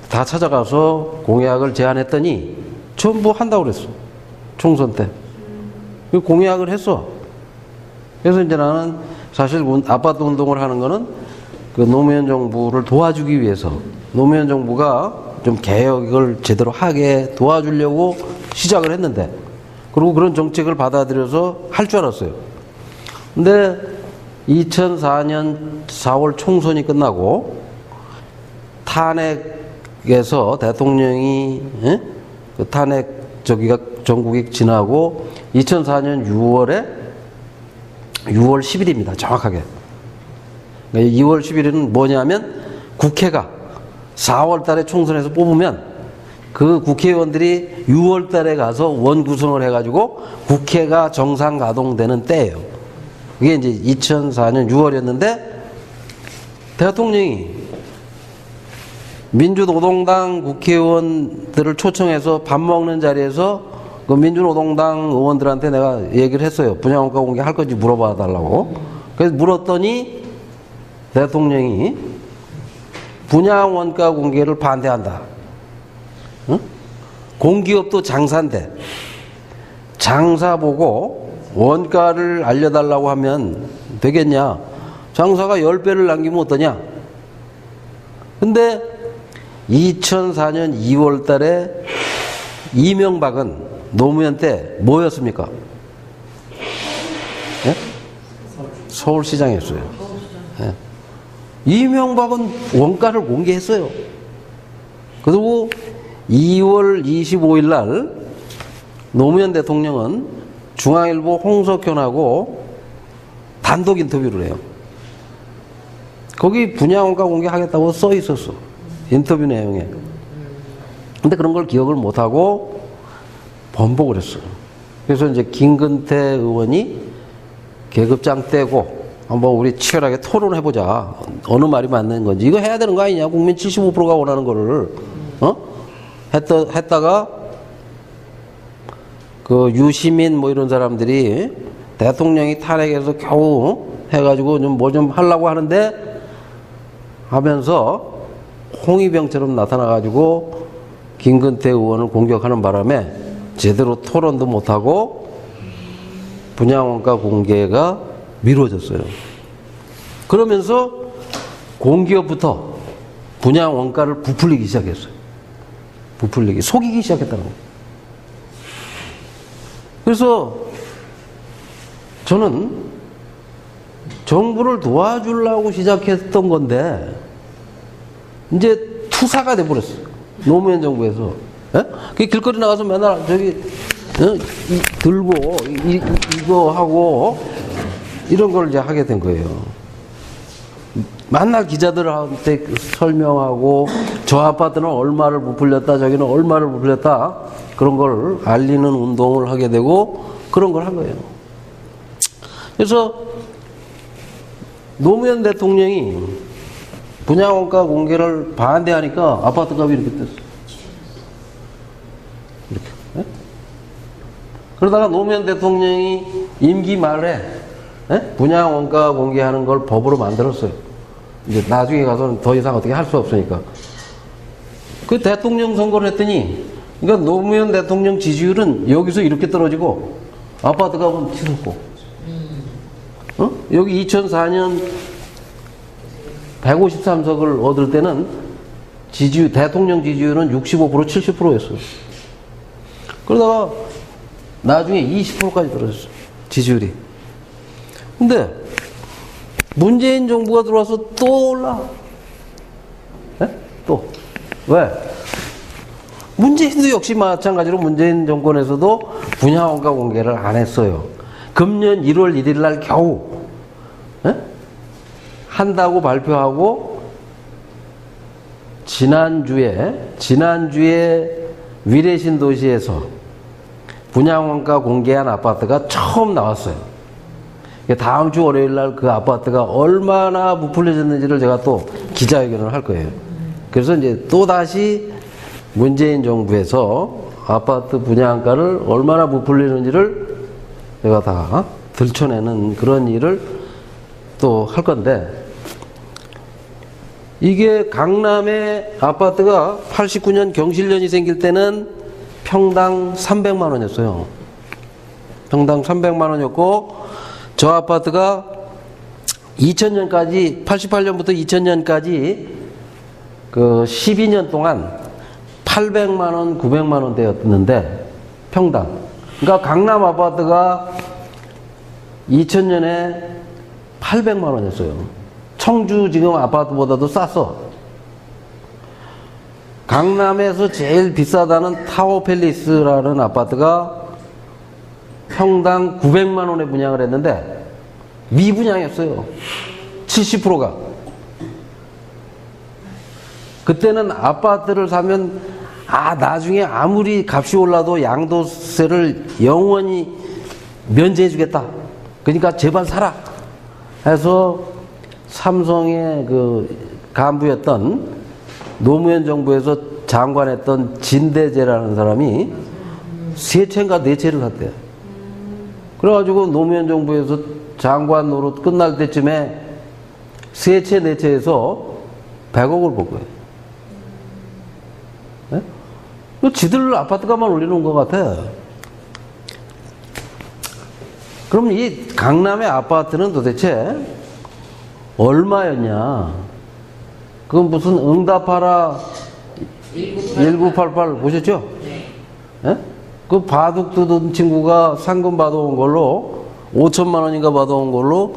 [SPEAKER 1] 다 찾아가서 공약을 제안했더니 전부 한다고 그랬어. 총선 때. 공약을 했어. 그래서 이제 나는 사실 아파트 운동을 하는 거는 그 노무현 정부를 도와주기 위해서, 노무현 정부가 좀 개혁을 제대로 하게 도와주려고 시작을 했는데, 그리고 그런 정책을 받아들여서 할 줄 알았어요. 근데 2004년 4월 총선이 끝나고 탄핵에서 대통령이 그 탄핵 저기가 전국이 지나고 2004년 6월 10일입니다. 정확하게. 2월 10일은 뭐냐면 국회가 4월 달에 총선에서 뽑으면 그 국회의원들이 6월 달에 가서 원구성을 해가지고 국회가 정상 가동되는 때예요. 그게 이제 2004년 6월이었는데 대통령이 민주노동당 국회의원들을 초청해서 밥 먹는 자리에서 그 민주노동당 의원들한테 내가 얘기를 했어요. 분양원가 공개할 건지 물어봐 달라고. 그래서 물었더니 대통령이 분양원가 공개를 반대한다. 응? 공기업도 장사인데 장사 보고 원가를 알려달라고 하면 되겠냐. 장사가 10배를 남기면 어떠냐. 근데 2004년 2월 달에 이명박은 노무현 때 뭐였습니까? 예? 서울시장이었어요. 예. 이명박은 원가를 공개했어요. 그리고 2월 25일 날 노무현 대통령은 중앙일보 홍석현하고 단독 인터뷰를 해요. 거기 분양원가 공개하겠다고 써 있었어. 인터뷰 내용에. 근데 그런 걸 기억을 못하고 번복을 했어요. 그래서 이제 김근태 의원이 계급장 떼고 한번 우리 치열하게 토론해보자. 어느 말이 맞는 건지. 이거 해야 되는 거 아니냐. 국민 75%가 원하는 거를. 했다가 그 유시민 뭐 이런 사람들이 대통령이 탄핵해서 겨우 해가지고 좀 뭐 좀 하려고 하는데 하면서 홍위병처럼 나타나가지고 김근태 의원을 공격하는 바람에 제대로 토론도 못하고 분양원가 공개가 미뤄졌어요. 그러면서 공기업부터 분양원가를 부풀리기 시작했어요. 부풀리기, 속이기 시작했다는 거예요. 그래서 저는 정부를 도와주려고 시작했던 건데 이제 투사가 돼버렸어요. 노무현 정부에서. 그 길거리 나가서 맨날 저기 들고 이거 하고 이런 걸 이제 하게 된 거예요. 맨날 기자들한테 설명하고 저 아파트는 얼마를 부풀렸다 저기는 얼마를 부풀렸다 그런 걸 알리는 운동을 하게 되고 그런 걸 한 거예요. 그래서 노무현 대통령이 분양원가 공개를 반대하니까 아파트 값이 이렇게 됐어. 이렇게. 네? 그러다가 노무현 대통령이 임기 말에 분양원가 공개하는 걸 법으로 만들었어요. 이제 나중에 가서는 더 이상 어떻게 할 수 없으니까. 그 대통령 선거를 했더니, 그러니까 노무현 대통령 지지율은 여기서 이렇게 떨어지고, 아파트 값은 치솟고. 여기 2004년 153석을 얻을 때는 대통령 지지율은 65%, 70%였어요. 그러다가 나중에 20%까지 떨어졌어요. 지지율이. 근데 문재인 정부가 들어와서 또 올라. 또. 왜? 문재인도 역시 마찬가지로 문재인 정권에서도 분양원가 공개를 안 했어요. 금년 1월 1일 날 겨우 한다고 발표하고 지난주에 위례신도시에서 분양원가 공개한 아파트가 처음 나왔어요. 다음 주 월요일 날 그 아파트가 얼마나 부풀려졌는지를 제가 또 기자회견을 할 거예요. 그래서 이제 또 다시 문재인 정부에서 아파트 분양가를 얼마나 부풀리는지를 제가 다 들춰내는 그런 일을 또 할 건데, 이게 강남의 아파트가 89년 경실련이 생길 때는 평당 300만 원이었어요. 평당 300만 원이었고, 저 아파트가 2000년까지, 88년부터 2000년까지 그 12년 동안 800만 원, 900만 원대였는데, 평당. 그러니까 강남 아파트가 2000년에 800만 원이었어요. 청주 지금 아파트보다도 쌌어. 강남에서 제일 비싸다는 타워팰리스라는 아파트가 평당 900만 원에 분양을 했는데 미분양이었어요. 70%가. 그때는 아파트를 사면 나중에 아무리 값이 올라도 양도세를 영원히 면제해 주겠다. 그러니까 제발 사라. 해서 삼성의 그 간부였던 노무현 정부에서 장관했던 진대재라는 사람이 세 채인가 네 채를 샀대요. 그래가지고 노무현 정부에서 장관 노릇 끝날 때쯤에 세 채, 네 채에서 100억을 번 거예요. 네? 지들 아파트가만 올리는 것 같아. 그럼 이 강남의 아파트는 도대체 얼마였냐? 그건 무슨 응답하라 1988 보셨죠?
[SPEAKER 2] 네.
[SPEAKER 1] 예? 그 바둑 두던 친구가 상금 받아온 걸로 5천만 원인가 받아온 걸로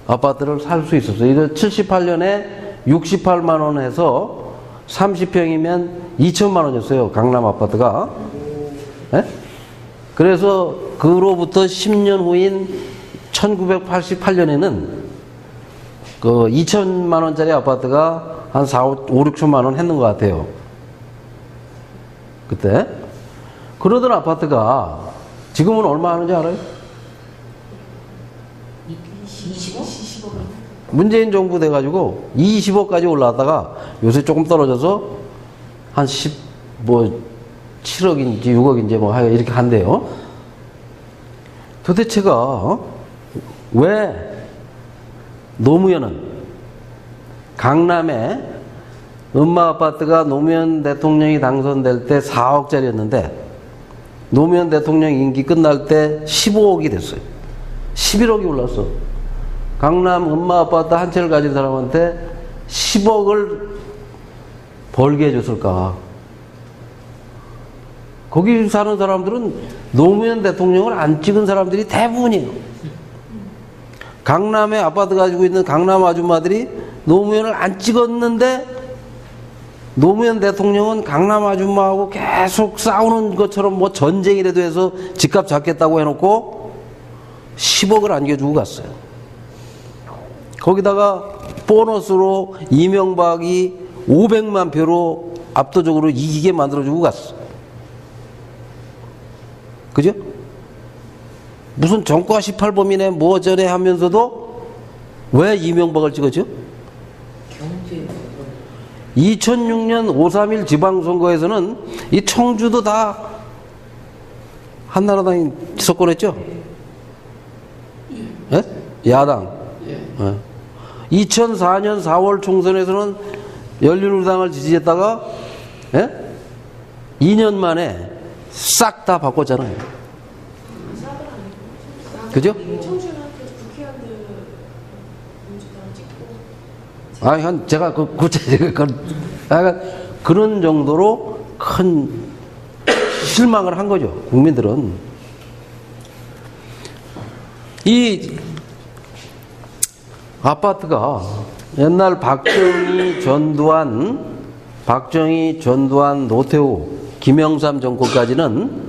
[SPEAKER 1] 아파트를 살 수 있었어요. 이거 78년에 68만 원 해서 30평이면 2천만 원이었어요. 강남 아파트가. 예? 그래서 그로부터 10년 후인 1988년에는 그 2천만 원짜리 아파트가 한 5, 6천만 원 했는 것 같아요. 그때. 그러던 아파트가 지금은 얼마 하는지 알아요?
[SPEAKER 2] 20억?
[SPEAKER 1] 문재인 정부 돼가지고 20억까지 올라왔다가 요새 조금 떨어져서 한 7억인지 6억인지 뭐 하여 이렇게 한대요. 도대체가 왜 노무현은 강남에 음마 아파트가 노무현 대통령이 당선될 때 4억짜리였는데 노무현 대통령 임기 끝날 때 15억이 됐어요. 11억이 올랐어. 강남 음마 아파트 한 채를 가진 사람한테 10억을 벌게 해줬을까? 거기 사는 사람들은 노무현 대통령을 안 찍은 사람들이 대부분이에요. 강남에 아파트 가지고 있는 강남 아줌마들이 노무현을 안 찍었는데 노무현 대통령은 강남 아줌마하고 계속 싸우는 것처럼 뭐 전쟁이라도 해서 집값 잡겠다고 해놓고 10억을 안겨주고 갔어요. 거기다가 보너스로 이명박이 500만 표로 압도적으로 이기게 만들어주고 갔어. 그죠? 무슨 정과 18범이네 뭐 저래 하면서도 왜 이명박을 찍었죠? 2006년 5.3일 지방선거에서는 이 청주도 다 한나라당이 석권했죠? 예? 야당. 예. 2004년 4월 총선에서는 열린우리당을 지지했다가 예? 2년 만에 싹 다 바꿨잖아요. 그죠?
[SPEAKER 3] 청춘한테 국회의원들 민주당 찍고.
[SPEAKER 1] 한 제가 그 구체적인 그런 정도로 큰 실망을 한 거죠. 국민들은 이 아파트가 옛날 박정희, 전두환, 노태우, 김영삼 정권까지는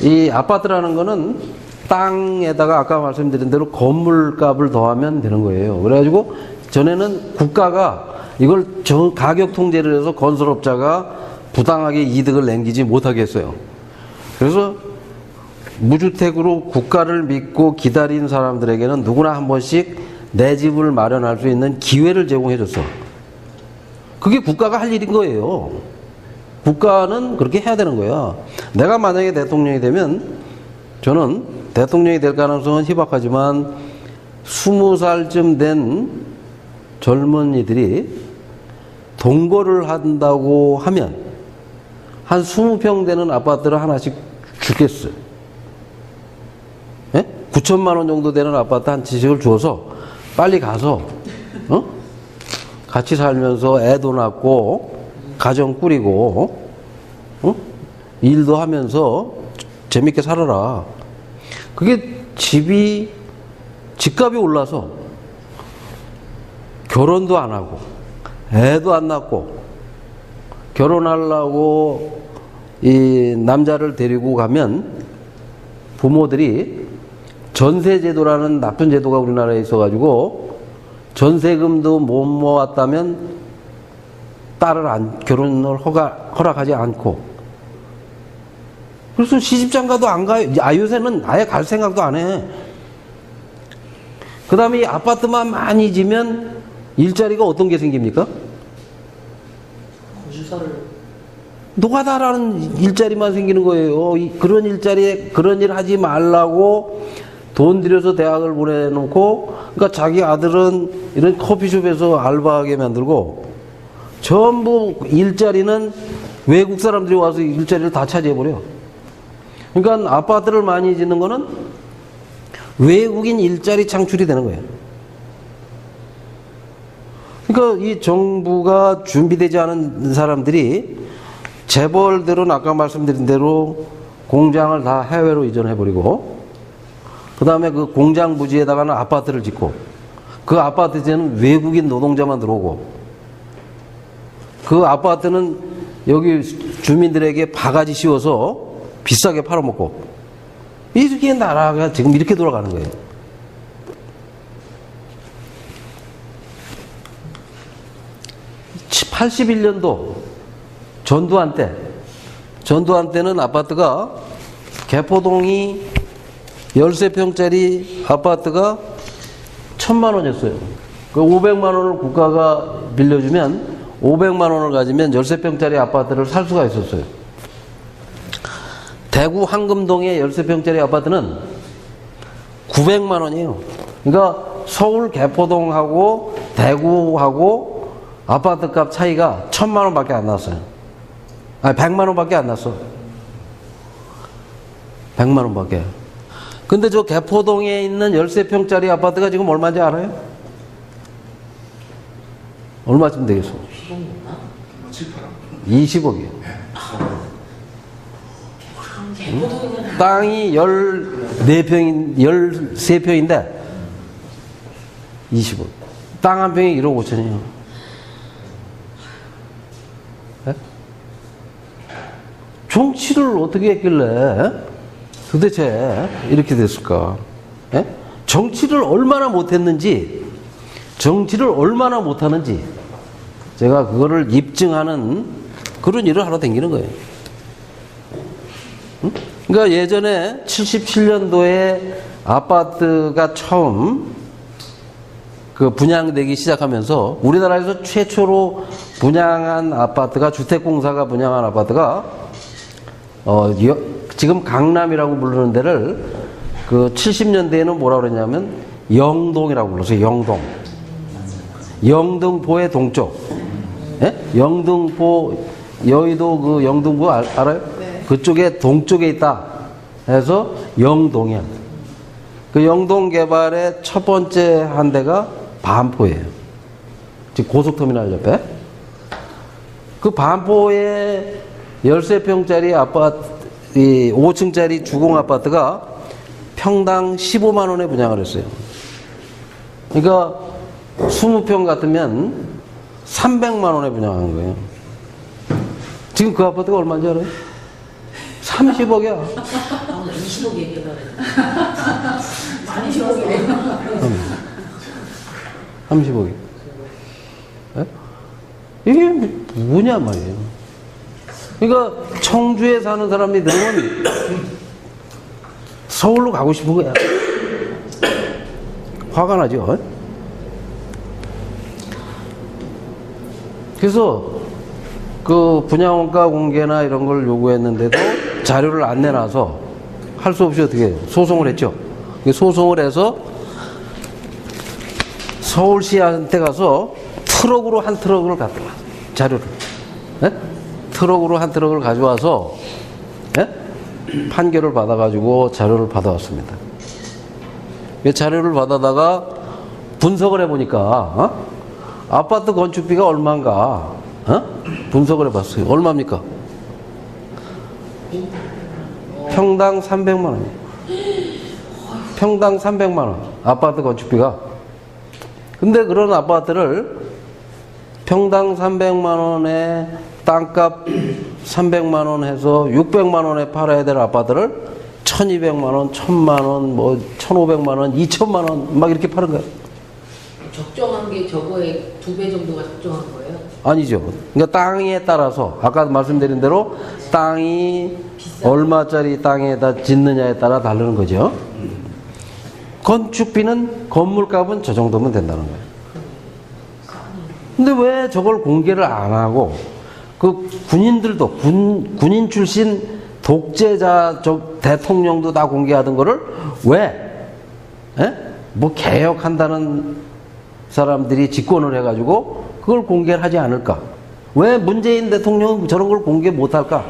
[SPEAKER 1] 이 아파트라는 거는 땅에다가 아까 말씀드린 대로 건물값을 더하면 되는 거예요. 그래가지고 전에는 국가가 이걸 가격 통제를 해서 건설업자가 부당하게 이득을 남기지 못하게 했어요. 그래서 무주택으로 국가를 믿고 기다린 사람들에게는 누구나 한 번씩 내 집을 마련할 수 있는 기회를 제공해 줬어. 그게 국가가 할 일인 거예요. 국가는 그렇게 해야 되는 거야. 내가 만약에 대통령이 되면 저는 대통령이 될 가능성은 희박하지만 20살쯤 된 젊은이들이 동거를 한다고 하면 한 20평 되는 아파트를 하나씩 주겠어요. 예? 9천만 원 정도 되는 아파트 한 채씩을 주어서 빨리 가서 같이 살면서 애도 낳고 가정 꾸리고 일도 하면서 재밌게 살아라. 그게 집값이 올라서 결혼도 안 하고 애도 안 낳고 결혼하려고 이 남자를 데리고 가면 부모들이 전세제도라는 나쁜 제도가 우리나라에 있어가지고 전세금도 못 모았다면 딸을 결혼을 허락하지 않고 그래서 시집장가도 안 가요. 요새는 아예 갈 생각도 안 해. 그 다음에 이 아파트만 많이 지면 일자리가 어떤 게 생깁니까?
[SPEAKER 2] 건설을
[SPEAKER 1] 노가다라는 일자리만 생기는 거예요. 그런 일자리에 그런 일 하지 말라고 돈 들여서 대학을 보내놓고, 그러니까 자기 아들은 이런 커피숍에서 알바하게 만들고, 전부 일자리는 외국 사람들이 와서 일자리를 다 차지해버려. 그러니까 아파트를 많이 짓는 거는 외국인 일자리 창출이 되는 거예요. 그러니까 이 정부가 준비되지 않은 사람들이 재벌들은 아까 말씀드린 대로 공장을 다 해외로 이전해버리고, 그 다음에 그 공장 부지에다가는 아파트를 짓고, 그 아파트에는 외국인 노동자만 들어오고, 그 아파트는 여기 주민들에게 바가지 씌워서 비싸게 팔아먹고, 이렇게 나라가 지금 이렇게 돌아가는 거예요. (81년도) 전두환 때는 아파트가 개포동이 13평짜리 아파트가 1,000만 원이었어요. 그 500만 원을 국가가 빌려주면 500만 원을 가지면 13평짜리 아파트를 살 수가 있었어요. 대구 황금동의 13평짜리 아파트는 900만 원이에요. 그러니까 서울 개포동하고 대구하고 아파트 값 차이가 1,000만 원밖에 안 났어요. 아니 100만 원밖에 안 났어. 100만 원밖에. 근데 저 개포동에 있는 13평짜리 아파트가 지금 얼마인지 알아요? 얼마쯤 되겠어? 20억이요. 땅이 13평인데 20억. 땅 한 평이 1억 5천이에요. 네? 정치를 어떻게 했길래 도대체 이렇게 됐을까? 네? 정치를 얼마나 못했는지, 정치를 얼마나 못하는지 제가 그거를 입증하는 그런 일을 하러 다니는 거예요. 그러니까 예전에 77년도에 아파트가 처음 그 분양되기 시작하면서 우리나라에서 최초로 분양한 아파트가, 주택공사가 분양한 아파트가 지금 강남이라고 부르는 데를 그 70년대에는 뭐라고 그랬냐면 영동이라고 불렀어요. 영동. 영등포의 동쪽. 예? 영등포, 여의도 그 영등포 알아요?
[SPEAKER 3] 네.
[SPEAKER 1] 그쪽에 동쪽에 있다 해서 영동이야. 그 영동 개발의 첫 번째 한 대가 반포예요. 지금 고속터미널 옆에. 그 반포에 13평짜리 아파트, 5층짜리 주공 아파트가 평당 15만 원에 분양을 했어요. 그러니까 20평 같으면 300만 원에 분양한 거예요. 지금 그 아파트가 얼마인지 알아요? 30억이야.
[SPEAKER 2] 20억 얘기하려고 했는데 30억이네.
[SPEAKER 1] 30억이. 네? 이게 뭐냐 말이에요. 그러니까 청주에 사는 사람들은 서울로 가고 싶은 거야. 화가 나죠. 그래서 그 분양원가 공개나 이런 걸 요구했는데도 자료를 안 내놔서 할 수 없이 어떻게 해요? 소송을 했죠. 소송을 해서 서울시한테 가서 트럭으로 한 트럭을 갖다 와. 자료를. 네? 트럭으로 한 트럭을 가져와서 네? 판결을 받아가지고 자료를 받아왔습니다. 자료를 받아다가 분석을 해보니까 아파트 건축비가 얼마인가 분석을 해봤어요. 얼마입니까? 평당 300만 원이에요. 평당 300만 원. 아파트 건축비가. 근데 그런 아파트를 평당 300만 원에 땅값 300만 원 해서 600만 원에 팔아야 될 아파트를 1200만 원, 1000만 원, 뭐 1500만 원, 2000만 원 막 이렇게 파는 거예요.
[SPEAKER 2] 적정한 게 저거의 2배 정도가 적정한 거예요?
[SPEAKER 1] 아니죠. 그러니까 땅에 따라서 아까 말씀드린 대로 땅이 얼마짜리 땅에다 짓느냐에 따라 다르는 거죠. 건축비는 건물값은 저 정도면 된다는 거예요. 근데 왜 저걸 공개를 안 하고 그 군인들도 군인 출신 독재자 대통령도 다 공개하던 거를 왜 뭐 개혁한다는 사람들이 집권을 해가지고 그걸 공개를 하지 않을까? 왜 문재인 대통령은 저런 걸 공개 못할까?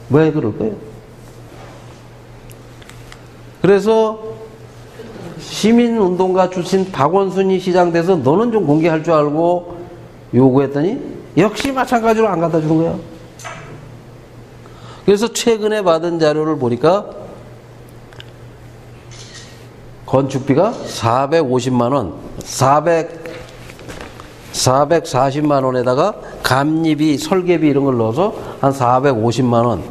[SPEAKER 1] 왜 그럴까요? 그래서 시민운동가 출신 박원순이 시장 돼서 너는 좀 공개할 줄 알고 요구했더니 역시 마찬가지로 안 갖다 주는 거야. 그래서 최근에 받은 자료를 보니까 건축비가 450만 원, 440만 원에다가 감리비, 설계비 이런 걸 넣어서 한 450만 원.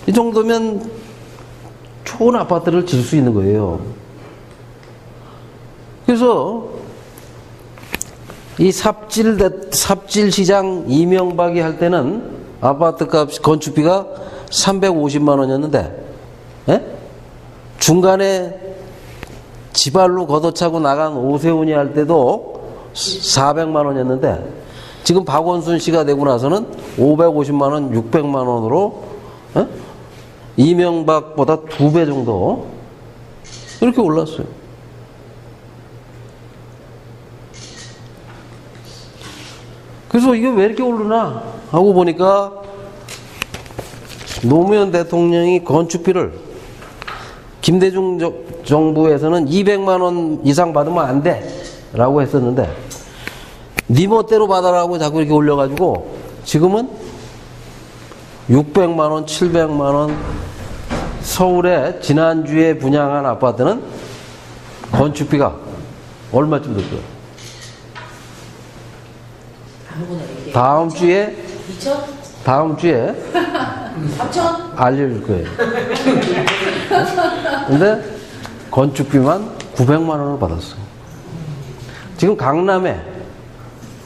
[SPEAKER 1] 이 정도면 좋은 아파트를 질 수 있는 거예요. 그래서 이 삽질 시장 이명박이 할 때는 아파트값 건축비가 350만 원이었는데 중간에 지발로 걷어차고 나간 오세훈이 할 때도 400만 원이었는데 지금 박원순 씨가 되고 나서는 550만 원, 600만 원으로 이명박보다 2배 정도 이렇게 올랐어요. 그래서 이게 왜 이렇게 오르나 하고 보니까 노무현 대통령이 건축비를 김대중 정부에서는 200만 원 이상 받으면 안 돼 라고 했었는데 네 멋대로 받아라고 자꾸 이렇게 올려가지고 지금은 600만 원, 700만 원. 서울에 지난주에 분양한 아파트는 건축비가 얼마쯤 될까요?
[SPEAKER 2] 아무거나 얘기해.
[SPEAKER 3] 다음 주에
[SPEAKER 2] 2천?
[SPEAKER 1] 다음 주에
[SPEAKER 2] 3천?
[SPEAKER 1] 알려줄 거예요. 근데 건축비만 900만 원을 받았어요. 지금 강남에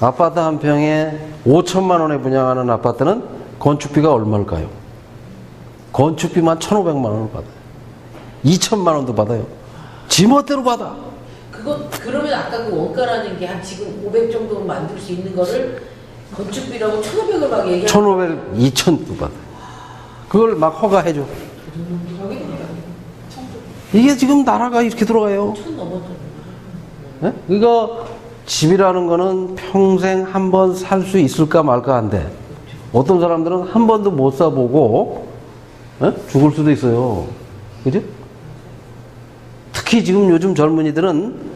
[SPEAKER 1] 아파트 한 평에 5천만 원에 분양하는 아파트는 건축비가 얼마일까요? 건축비만 1,500만 원을 받아요. 2천만 원도 받아요. 지멋대로 받아.
[SPEAKER 2] 그러면 아까 그 원가라는 게 한 지금 500 정도 만들 수 있는 거를 건축비라고 1,500을 막 얘기하는
[SPEAKER 1] 1,500, 2,000도 받아요. 그걸 막 허가해줘. 이게 지금 나라가 이렇게 들어가요.
[SPEAKER 2] 1,000 넘었죠.
[SPEAKER 1] 네? 이거 집이라는 거는 평생 한 번 살 수 있을까 말까 한데 어떤 사람들은 한 번도 못 사보고 죽을 수도 있어요. 그죠? 특히 지금 요즘 젊은이들은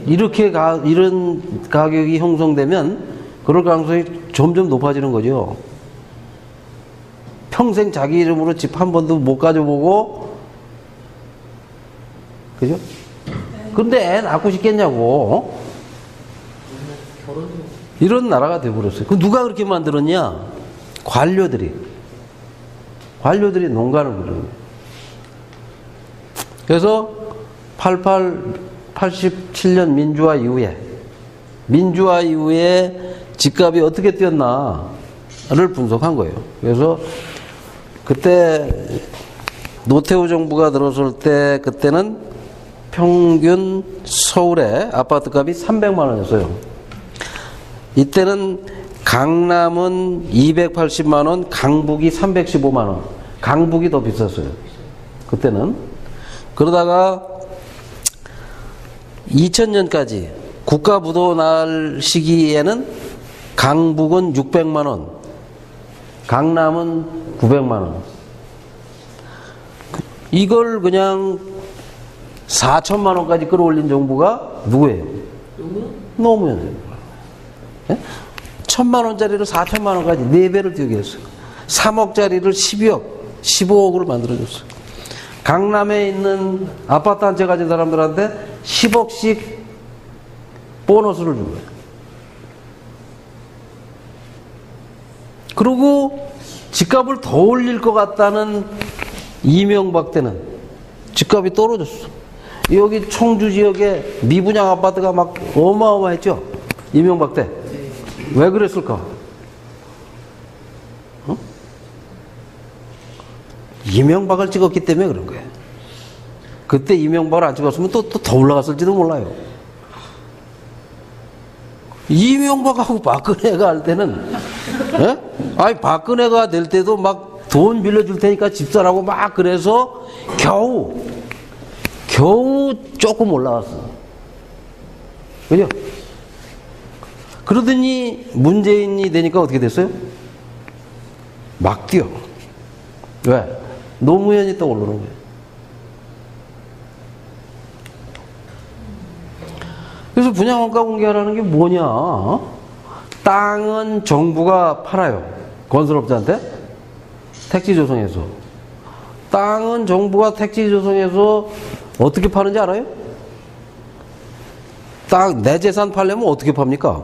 [SPEAKER 1] 이런 가격이 형성되면 그럴 가능성이 점점 높아지는 거죠. 평생 자기 이름으로 집 한 번도 못 가져보고, 그죠? 근데 애 낳고 싶겠냐고. 이런 나라가 돼버렸어요. 그 누가 그렇게 만들었냐? 관료들이 농간을 부르는 거예요. 그래서 87년 민주화 이후에 집값이 어떻게 뛰었나를 분석한 거예요. 그래서 그때 노태우 정부가 들어설 때 그때는 평균 서울의 아파트 값이 300만 원이었어요. 이때는 강남은 280만 원, 강북이 315만 원. 강북이 더 비쌌어요. 그때는. 그러다가 2000년까지 국가부도 날 시기에는 강북은 600만 원, 강남은 900만 원. 이걸 그냥 4천만 원까지 끌어올린 정부가 누구예요? 노무현 정부. 1,000만 원짜리를 4천만 원까지 4배를 뛰게 했어요. 3억짜리를 12억, 15억으로 만들어줬어요. 강남에 있는 아파트 한 채 가진 사람들한테 10억씩 보너스를 준 거예요. 그리고 집값을 더 올릴 것 같다는 이명박 때는 집값이 떨어졌어. 여기 청주 지역에 미분양 아파트가 막 어마어마했죠? 이명박 때. 왜 그랬을까? 이명박을 찍었기 때문에 그런 거예요. 그때 이명박을 안 찍었으면 또 더 올라갔을지도 몰라요. 이명박하고 박근혜가 할 때는, 예? 아니, 박근혜가 될 때도 막 돈 빌려줄 테니까 집 사라고 막 그래서 겨우 조금 올라갔어. 그죠? 그러더니 문재인이 되니까 어떻게 됐어요? 막 뛰어. 왜? 노무현이 또 오르는 거예요. 그래서 분양원가 공개하라는 게 뭐냐? 땅은 정부가 팔아요. 건설업자한테. 택지 조성해서. 땅은 정부가 택지 조성해서 어떻게 파는지 알아요? 땅, 내 재산 팔려면 어떻게 팝니까?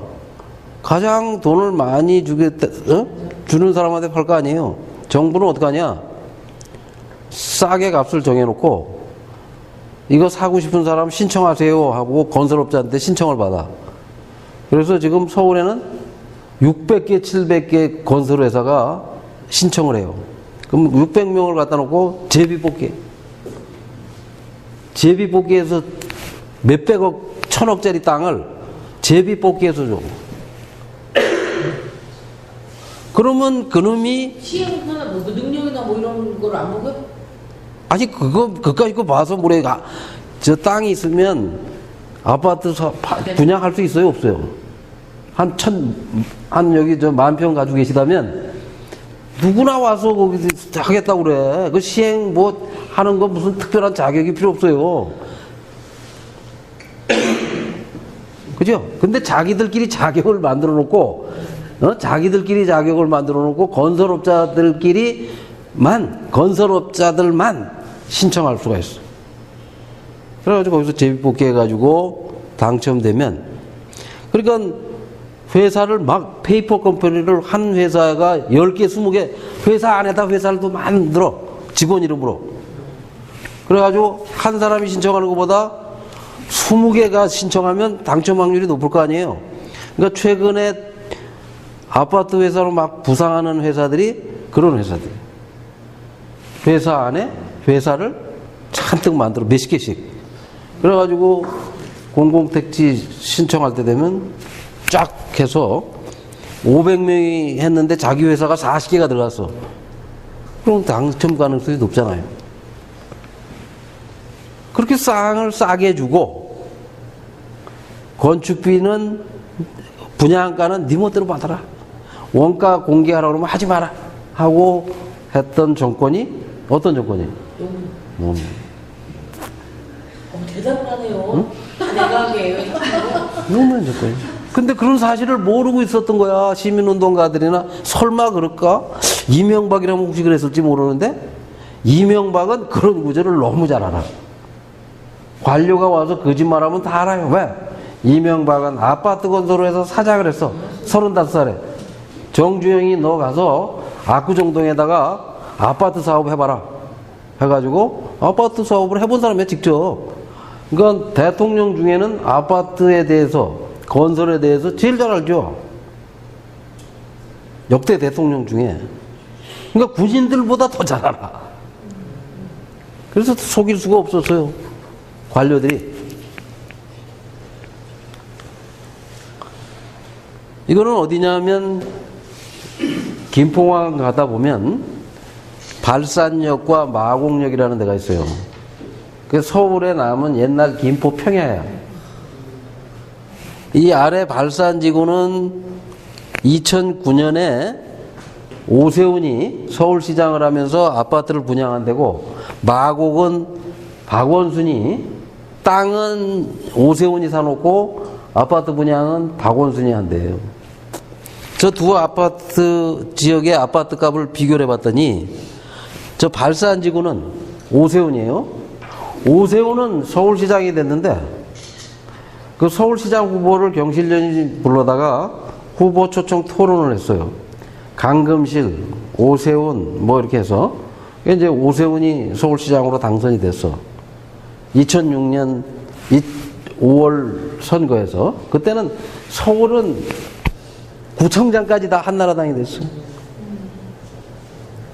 [SPEAKER 1] 가장 돈을 많이 주는 사람한테 팔 거 아니에요. 정부는 어떻게 하냐? 싸게 값을 정해놓고 이거 사고 싶은 사람 신청하세요 하고 건설업자한테 신청을 받아. 그래서 지금 서울에는 600개, 700개 건설회사가 신청을 해요. 그럼 600명을 갖다 놓고 제비뽑기해서 몇백억, 천억짜리 땅을 제비뽑기해서 줘. 그러면 그놈이
[SPEAKER 2] 시행하나 뭐 능력이나 뭐 이런 걸 안 보고요?
[SPEAKER 1] 아니 그까짓 거 봐서 뭐래. 저 땅이 있으면 아파트 분양할 수 있어요, 없어요? 한 여기 저 10,000평 가지고 계시다면 누구나 와서 거기 하겠다고 그래. 그 시행 뭐 하는 거 무슨 특별한 자격이 필요 없어요. 그죠? 근데 자기들끼리 자격을 만들어 놓고, 자기들끼리 자격을 만들어 놓고 건설업자들만 신청할 수가 있어. 그래가지고 거기서 제비뽑기 해가지고 당첨되면, 그러니까 회사를 막 페이퍼 컴퍼니를 한 회사가 10개, 20개 회사 안에다 회사를 또 만들어. 직원 이름으로. 그래가지고 한 사람이 신청하는 것보다 20개가 신청하면 당첨 확률이 높을 거 아니에요. 그러니까 최근에 아파트 회사로 막 부상하는 회사들이 그런 회사들. 회사 안에 회사를 잔뜩 만들어. 몇십 개씩. 그래가지고 공공택지 신청할 때 되면 쫙 해서 500명이 했는데 자기 회사가 40개가 들어갔어. 그럼 당첨 가능성이 높잖아요. 그렇게 땅을 싸게 주고 건축비는 분양가는 네 멋대로 받아라. 원가 공개하라고 그러면 하지 마라 하고 했던 정권이 어떤 정권이에요?
[SPEAKER 2] 대답을 하네요. 다 내가 하게요.
[SPEAKER 1] 노무현 정권이. 근데 그런 사실을 모르고 있었던 거야. 시민운동가들이나. 설마 그럴까? 이명박이라면 혹시 그랬을지 모르는데 이명박은 그런 구조를 너무 잘 알아. 관료가 와서 거짓말하면 다 알아요. 왜? 이명박은 아파트 건설을 해서 사장을 했어. 35살에. 정주영이 너 가서 압구정동에다가 아파트 사업 해봐라. 해가지고 아파트 사업을 해본 사람이야, 직접. 그러니까 대통령 중에는 아파트에 대해서, 건설에 대해서 제일 잘 알죠. 역대 대통령 중에. 그러니까 군인들보다 더 잘 알아. 그래서 속일 수가 없었어요, 관료들이. 이거는 어디냐면 김포항 가다 보면 발산역과 마곡역이라는 데가 있어요. 그 서울에 남은 옛날 김포 평야야. 이 아래 발산지구는 2009년에 오세훈이 서울시장을 하면서 아파트를 분양한 데고, 마곡은 박원순이, 땅은 오세훈이 사놓고 아파트 분양은 박원순이 한대요. 저 두 아파트 지역의 아파트 값을 비교를 해봤더니 저 발산지구는 오세훈이에요. 오세훈은 서울시장이 됐는데 그 서울시장 후보를 경실련이 불러다가 후보 초청 토론을 했어요. 강금실, 오세훈 뭐 이렇게 해서 이제 오세훈이 서울시장으로 당선이 됐어. 2006년 5월 선거에서. 그때는 서울은 구청장까지 다 한나라당이 됐어.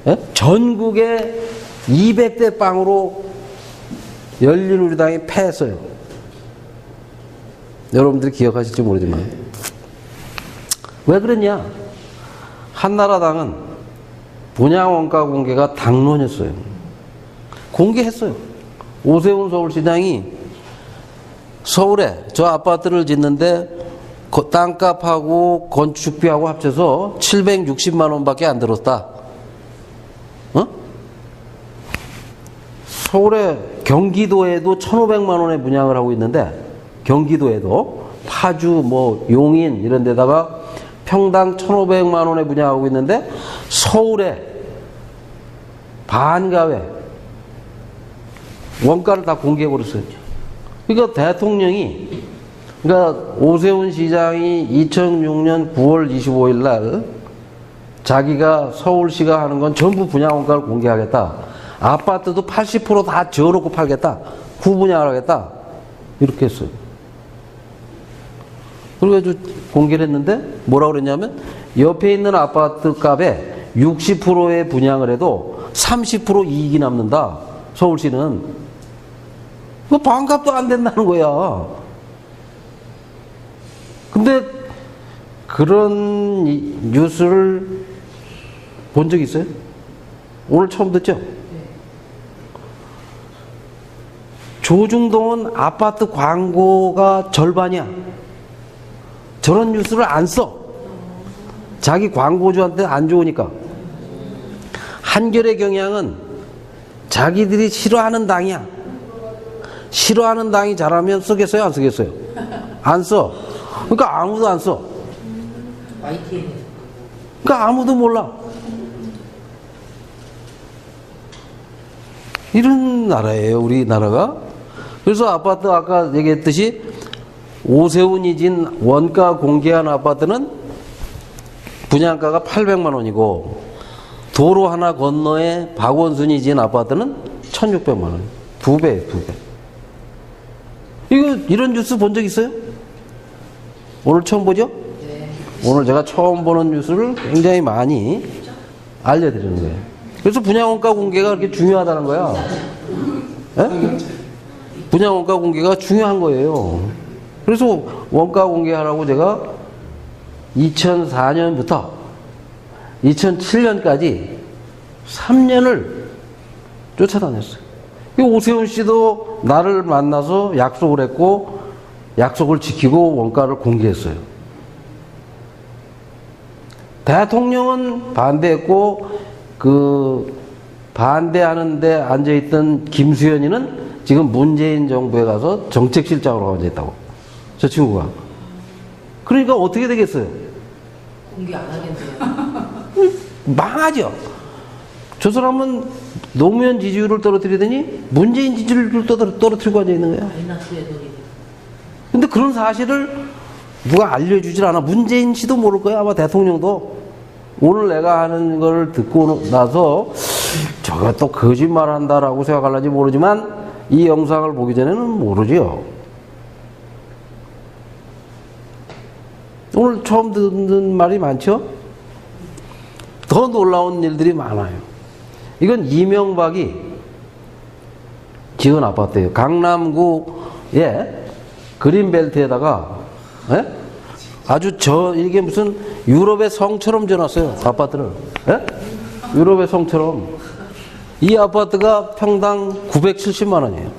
[SPEAKER 1] 예? 전국에 200대 빵으로 열린우리당이 패했어요. 여러분들이 기억하실지 모르지만. 왜 그랬냐? 한나라당은 분양원가 공개가 당론이었어요. 공개했어요. 오세훈 서울시장이 서울에 저 아파트를 짓는데 땅값하고 건축비하고 합쳐서 760만 원밖에 안 들었다. 어? 서울에 경기도에도 1,500만 원에 분양을 하고 있는데 경기도에도 파주 뭐 용인 이런 데다가 평당 1,500만 원에 분양하고 있는데 서울에 반값에 원가를 다 공개해 버렸어요. 그러니까 대통령이 그러니까 오세훈 시장이 2006년 9월 25일 날 자기가 서울시가 하는 건 전부 분양원가를 공개하겠다. 아파트도 80%다 지어놓고 팔겠다. 구분양을 하겠다. 이렇게 했어요. 그래가지고 공개를 했는데 뭐라고 그랬냐면 옆에 있는 아파트 값에 60%의 분양을 해도 30% 이익이 남는다. 서울시는. 그 반값도 안 된다는 거야. 근데 그런 뉴스를 본 적 있어요? 오늘 처음 듣죠? 조중동은 아파트 광고가 절반이야. 저런 뉴스를 안 써. 자기 광고주한테 안 좋으니까. 한겨레 경향은 자기들이 싫어하는 당이야. 싫어하는 당이 잘하면 쓰겠어요? 안 쓰겠어요? 안 써. 그러니까 아무도 안 써. 그러니까 아무도 몰라. 이런 나라예요, 우리나라가. 그래서 아파트 아까 얘기했듯이 오세훈이 진 원가 공개한 아파트는 분양가가 800만 원이고 도로 하나 건너에 박원순이 진 아파트는 1,600만 원. 2배, 2배. 이런 뉴스 본 적 있어요? 오늘 처음 보죠?
[SPEAKER 2] 네.
[SPEAKER 1] 오늘 제가 처음 보는 뉴스를 굉장히 많이 알려드리는 거예요. 그래서 분양원가 공개가 그렇게 중요하다는 거야. 예? 분양원가 공개가 중요한 거예요. 그래서 원가 공개하라고 제가 2004년부터 2007년까지 3년을 쫓아다녔어요. 오세훈 씨도 나를 만나서 약속을 했고 약속을 지키고 원가를 공개했어요. 대통령은 반대했고 그 반대하는데 앉아있던 김수현이는 지금 문재인 정부에 가서 정책실장으로 앉아있다고. 저 친구가. 그러니까 어떻게 되겠어요?
[SPEAKER 2] 공개 안 하겠네요.
[SPEAKER 1] 망하죠. 저 사람은 노무현 지지율을 떨어뜨리더니 문재인 지지율을 떨어뜨리고 앉아있는 거야.
[SPEAKER 2] 마이너스의 돈이.
[SPEAKER 1] 근데 그런 사실을 누가 알려주질 않아. 문재인 씨도 모를 거야. 아마 대통령도. 오늘 내가 하는 걸 듣고 나서 저거 또 거짓말 한다라고 생각할는지 모르지만 이 영상을 보기 전에는 모르죠. 오늘 처음 듣는 말이 많죠? 더 놀라운 일들이 많아요. 이건 이명박이 지은 아파트예요. 강남구에 그린벨트에다가 아주 이게 무슨 유럽의 성처럼 지어놨어요. 아파트를. 유럽의 성처럼. 이 아파트가 평당 970만 원이에요.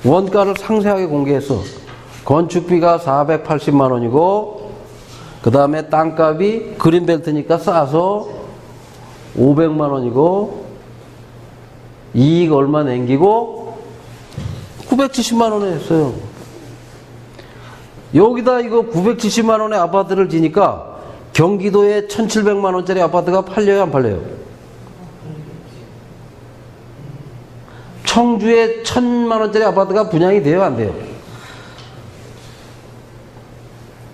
[SPEAKER 1] 원가를 상세하게 공개했어. 건축비가 480만 원이고 그 다음에 땅값이 그린벨트니까 싸서 500만 원이고 이익 얼마 남기고 970만 원에 했어요. 여기다 이거 970만 원의 아파트를 지니까 경기도에 1,700만 원짜리 아파트가 팔려요, 안 팔려요? 청주에 1,000만 원짜리 아파트가 분양이 돼요, 안 돼요?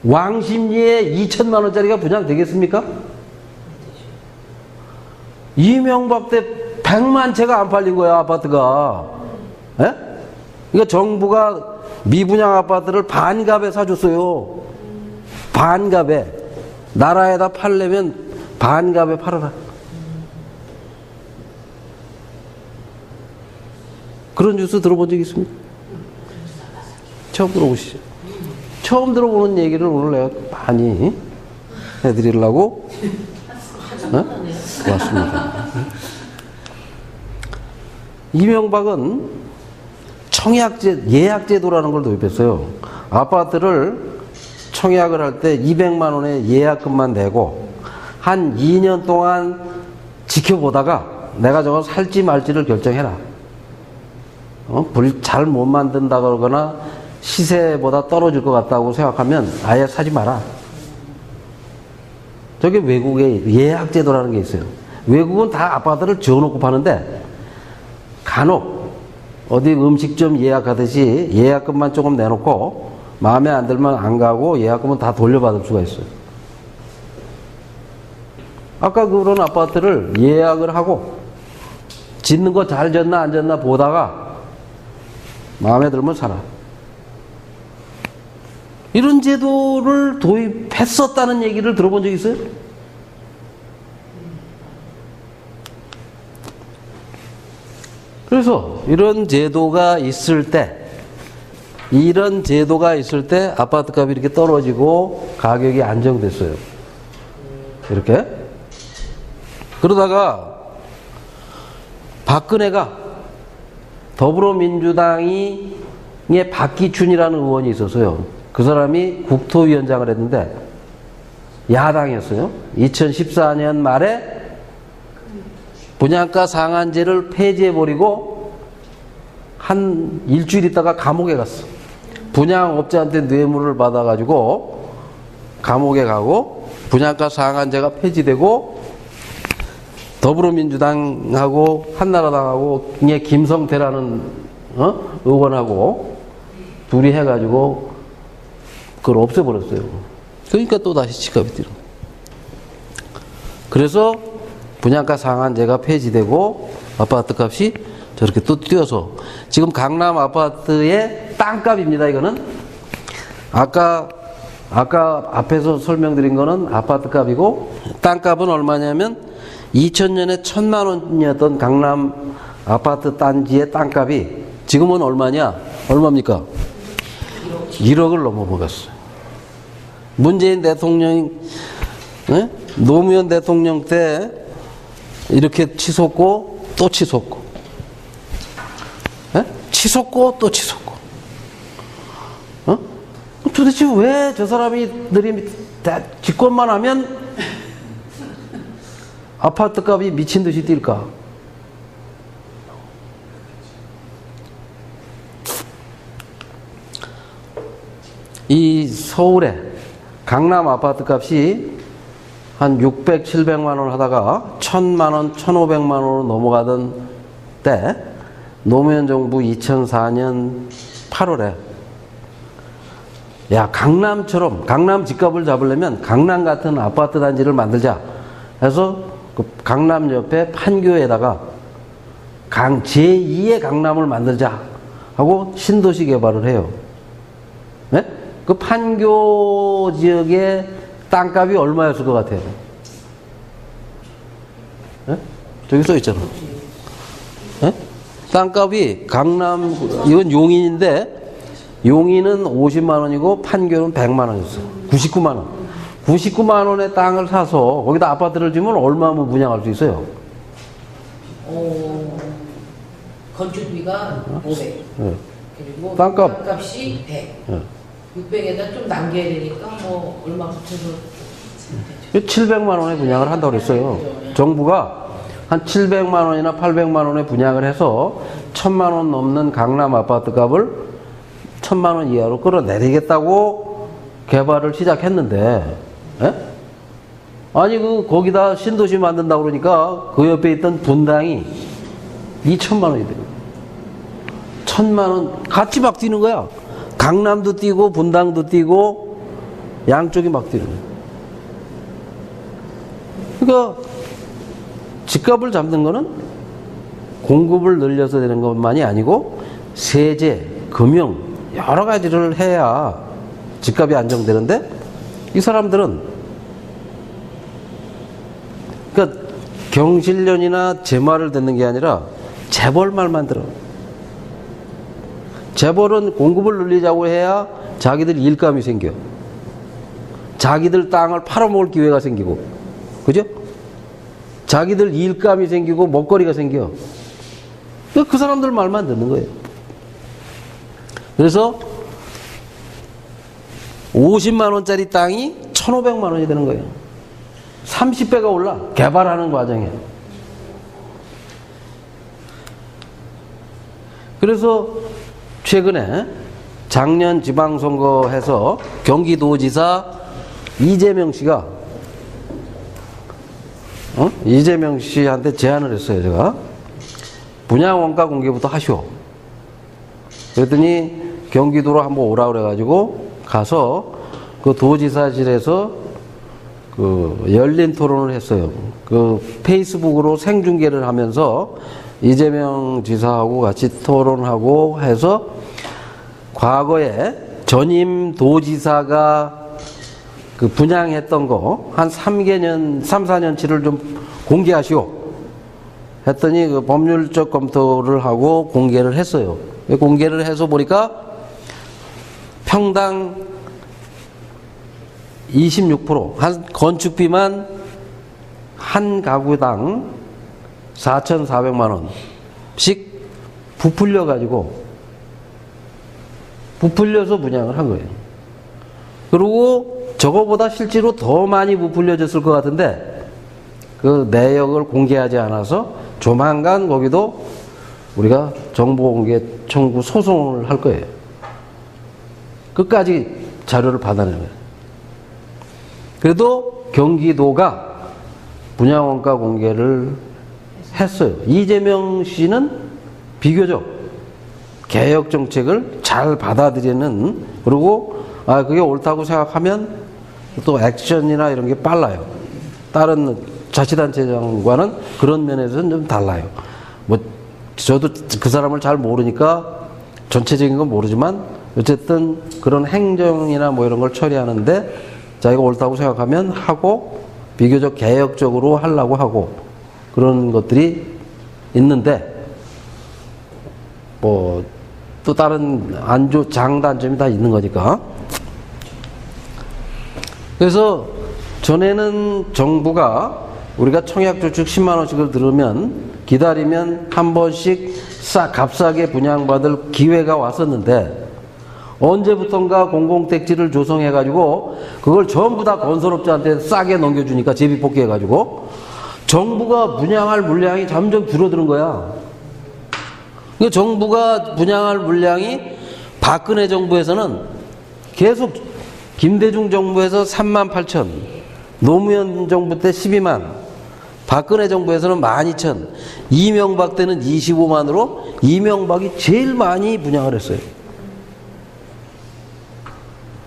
[SPEAKER 1] 왕십리에 2,000만 원짜리가 분양되겠습니까? 이명박 때 100만 채가 안 팔린 거야, 아파트가. 예? 그러니까 정부가 미분양 아파트를 반값에 사줬어요. 반값에. 나라에다 팔려면 반값에 팔아라. 그런 뉴스 들어본 적 있습니까? 처음 들어보시죠? 처음 들어보는 얘기를 오늘 내가 많이 해드리려고 왔습니다. 이명박은 예약제도라는 걸 도입했어요. 아파트를 청약을 할 때 200만 원의 예약금만 내고 한 2년 동안 지켜보다가 내가 저거 살지 말지를 결정해라. 잘 못 만든다 그러거나 시세보다 떨어질 것 같다고 생각하면 아예 사지 마라. 저게 외국의 예약제도라는 게 있어요. 외국은 다 아파트를 지어놓고 파는데 간혹 어디 음식점 예약하듯이 예약금만 조금 내놓고 마음에 안 들면 안 가고 예약금은 다 돌려받을 수가 있어요. 아까 그런 아파트를 예약을 하고 짓는 거 잘 졌나 안 졌나 보다가 마음에 들면 사라. 이런 제도를 도입했었다는 얘기를 들어본 적 있어요? 그래서 이런 제도가 있을 때 아파트 값이 이렇게 떨어지고 가격이 안정됐어요. 이렇게. 그러다가 박근혜가 더불어민주당의 박기춘이라는 의원이 있었어요. 그 사람이 국토위원장을 했는데 야당이었어요. 2014년 말에 분양가 상한제를 폐지해버리고 한 일주일 있다가 감옥에 갔어. 분양업자한테 뇌물을 받아가지고 감옥에 가고 분양가 상한제가 폐지되고 더불어민주당하고 한나라당하고 김성태라는 의원하고 둘이 해가지고 그걸 없애버렸어요. 그러니까 또 다시 집값이 뛰는. 그래서 분양가 상한제가 폐지되고 아파트 값이 저렇게 또 뛰어서 지금 강남 아파트의 땅값입니다. 이거는 아까 앞에서 설명드린 거는 아파트 값이고 땅값은 얼마냐면 2000년에 1000만 원이었던 강남 아파트 단지의 땅값이 지금은 얼마냐? 얼마입니까? 1억을 넘어먹었어요. 문재인 대통령이 노무현 대통령 때 이렇게 치솟고 또 치솟고 치솟고 또 치솟고 도대체 왜 저 사람들이 집권만 하면 아파트 값이 미친 듯이 뛸까? 이 서울에 강남 아파트 값이 한 600, 700만 원 하다가 1000만 원, 1500만 원으로 넘어가던 때 노무현 정부 2004년 8월에 야, 강남처럼 강남 집값을 잡으려면 강남 같은 아파트 단지를 만들자 해서 그 강남 옆에 판교에다가 제2의 강남을 만들자 하고 신도시 개발을 해요. 네? 그 판교 지역의 땅값이 얼마였을 것 같아요? 네? 저기 써 있잖아. 네? 땅값이 강남, 이건 용인인데 용인은 50만 원이고 판교는 100만 원이었어요. 99만 원. 99만 원의 땅을 사서 거기다 아파트를 지으면 얼마면 분양할 수 있어요?
[SPEAKER 2] 건축비가 500.
[SPEAKER 1] 네.
[SPEAKER 2] 그리고
[SPEAKER 1] 땅값이
[SPEAKER 2] 100.
[SPEAKER 1] 네.
[SPEAKER 2] 600에다 좀 남겨야 되니까 뭐 얼마 붙여서
[SPEAKER 1] 700만 원에 분양을 한다고 그랬어요. 정부가 한 700만 원이나 800만 원에 분양을 해서 1000만 원 넘는 강남 아파트 값을 1000만 원 이하로 끌어내리겠다고 개발을 시작했는데, 에? 아니 거기다 신도시 만든다고 그러니까 그 옆에 있던 분당이 2천만 원이 돼요. 1000만 원 같이 막 뛰는 거야. 강남도 뛰고 분당도 뛰고 양쪽이 막 뛰는 거야. 그러니까 집값을 잡는 거는 공급을 늘려서 되는 것만이 아니고 세제, 금융 여러 가지를 해야 집값이 안정되는데 이 사람들은 그러니까 경실련이나 제 말을 듣는 게 아니라 재벌 말만 들어. 재벌은 공급을 늘리자고 해야 자기들 일감이 생겨. 자기들 땅을 팔아먹을 기회가 생기고, 그죠? 자기들 일감이 생기고 먹거리가 생겨. 그 사람들 말만 듣는 거예요. 그래서 50만 원짜리 땅이 1,500만 원이 되는 거예요. 30배가 올라. 개발하는 과정에. 그래서 최근에 작년 지방선거에서 경기도지사 이재명 씨가 이재명 씨한테 제안을 했어요. 제가 분양원가 공개부터 하시오. 그랬더니 경기도로 한번 오라 그래가지고 가서 그 도지사실에서 그 열린 토론을 했어요. 그 페이스북으로 생중계를 하면서 이재명 지사하고 같이 토론하고 해서 과거에 전임 도지사가 그 분양했던 거 한 3-4년치를 좀 공개하시오. 했더니 그 법률적 검토를 하고 공개를 했어요. 공개를 해서 보니까 평당 26%, 한 건축비만 한 가구당 4,400만 원씩 부풀려서 분양을 한 거예요. 그리고 저거보다 실제로 더 많이 부풀려졌을 것 같은데 그 내역을 공개하지 않아서 조만간 거기도 우리가 정보공개 청구 소송을 할 거예요. 끝까지 자료를 받아내는 거예요. 그래도 경기도가 분양원가 공개를 했어요. 이재명 씨는 비교적 개혁 정책을 잘 받아들이는, 그리고 그게 옳다고 생각하면 또 액션이나 이런 게 빨라요. 다른 자치단체장과는 그런 면에서는 좀 달라요. 뭐 저도 그 사람을 잘 모르니까 전체적인 건 모르지만 어쨌든 그런 행정이나 뭐 이런 걸 처리하는데 자기가 옳다고 생각하면 하고 비교적 개혁적으로 하려고 하고 그런 것들이 있는데 뭐 또 다른 장단점이 다 있는 거니까. 그래서 전에는 정부가 우리가 청약저축 10만 원씩을 들으면 기다리면 한 번씩 값싸게 분양받을 기회가 왔었는데 언제부턴가 공공택지를 조성해가지고 그걸 전부 다 건설업자한테 싸게 넘겨주니까 제비뽑기해가지고 정부가 분양할 물량이 점점 줄어드는 거야. 그러니까 정부가 분양할 물량이 박근혜 정부에서는 계속 김대중 정부에서 3만 8천, 노무현 정부 때 12만, 박근혜 정부에서는 12,000, 이명박 때는 25만으로 이명박이 제일 많이 분양을 했어요.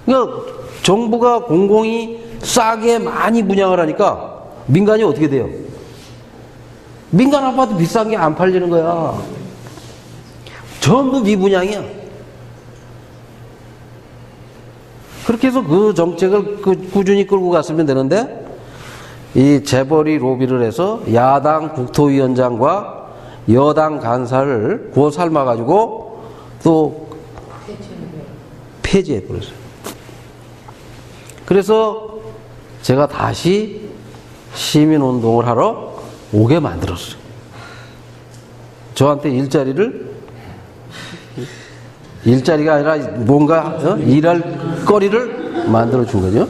[SPEAKER 1] 그러니까 정부가 공공이 싸게 많이 분양을 하니까 민간이 어떻게 돼요? 민간 아파트 비싼 게 안 팔리는 거야. 전부 미분양이야. 그렇게 해서 그 정책을 꾸준히 끌고 갔으면 되는데 이 재벌이 로비를 해서 야당 국토위원장과 여당 간사를 구워 삶아가지고 또 폐지해버렸어요. 그래서 제가 다시 시민운동을 하러 오게 만들었어요. 저한테 일자리가 아니라 뭔가 일할 거리를 만들어준 거죠.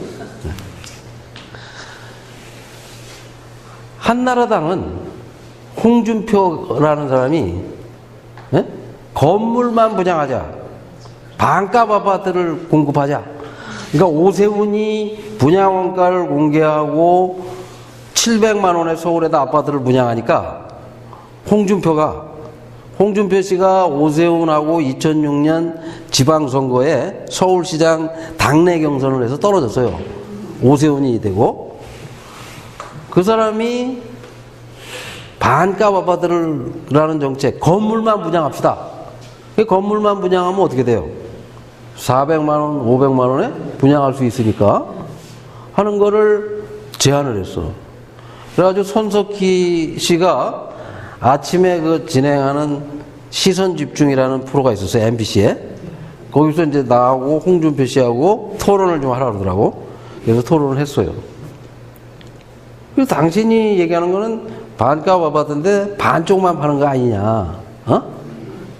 [SPEAKER 1] 한나라당은 홍준표라는 사람이 건물만 분양하자, 반값 아파트를 공급하자. 그러니까 오세훈이 분양원가를 공개하고 700만 원에 서울에다 아파트를 분양하니까 홍준표 씨가 오세훈하고 2006년 지방선거에 서울시장 당내 경선을 해서 떨어졌어요. 오세훈이 되고 그 사람이 반값 아파트라는 정책, 건물만 분양합시다. 건물만 분양하면 어떻게 돼요? 400만 원, 500만 원에 분양할 수 있으니까 하는 거를 제안을 했어. 그래가지고 손석희 씨가 아침에 그 진행하는 시선 집중이라는 프로가 있었어요. MBC에. 거기서 이제 나하고 홍준표 씨하고 토론을 좀 하라 그러더라고. 그래서 토론을 했어요. 그래서 당신이 얘기하는 거는 반값 와봤던데 반쪽만 파는 거 아니냐. 어?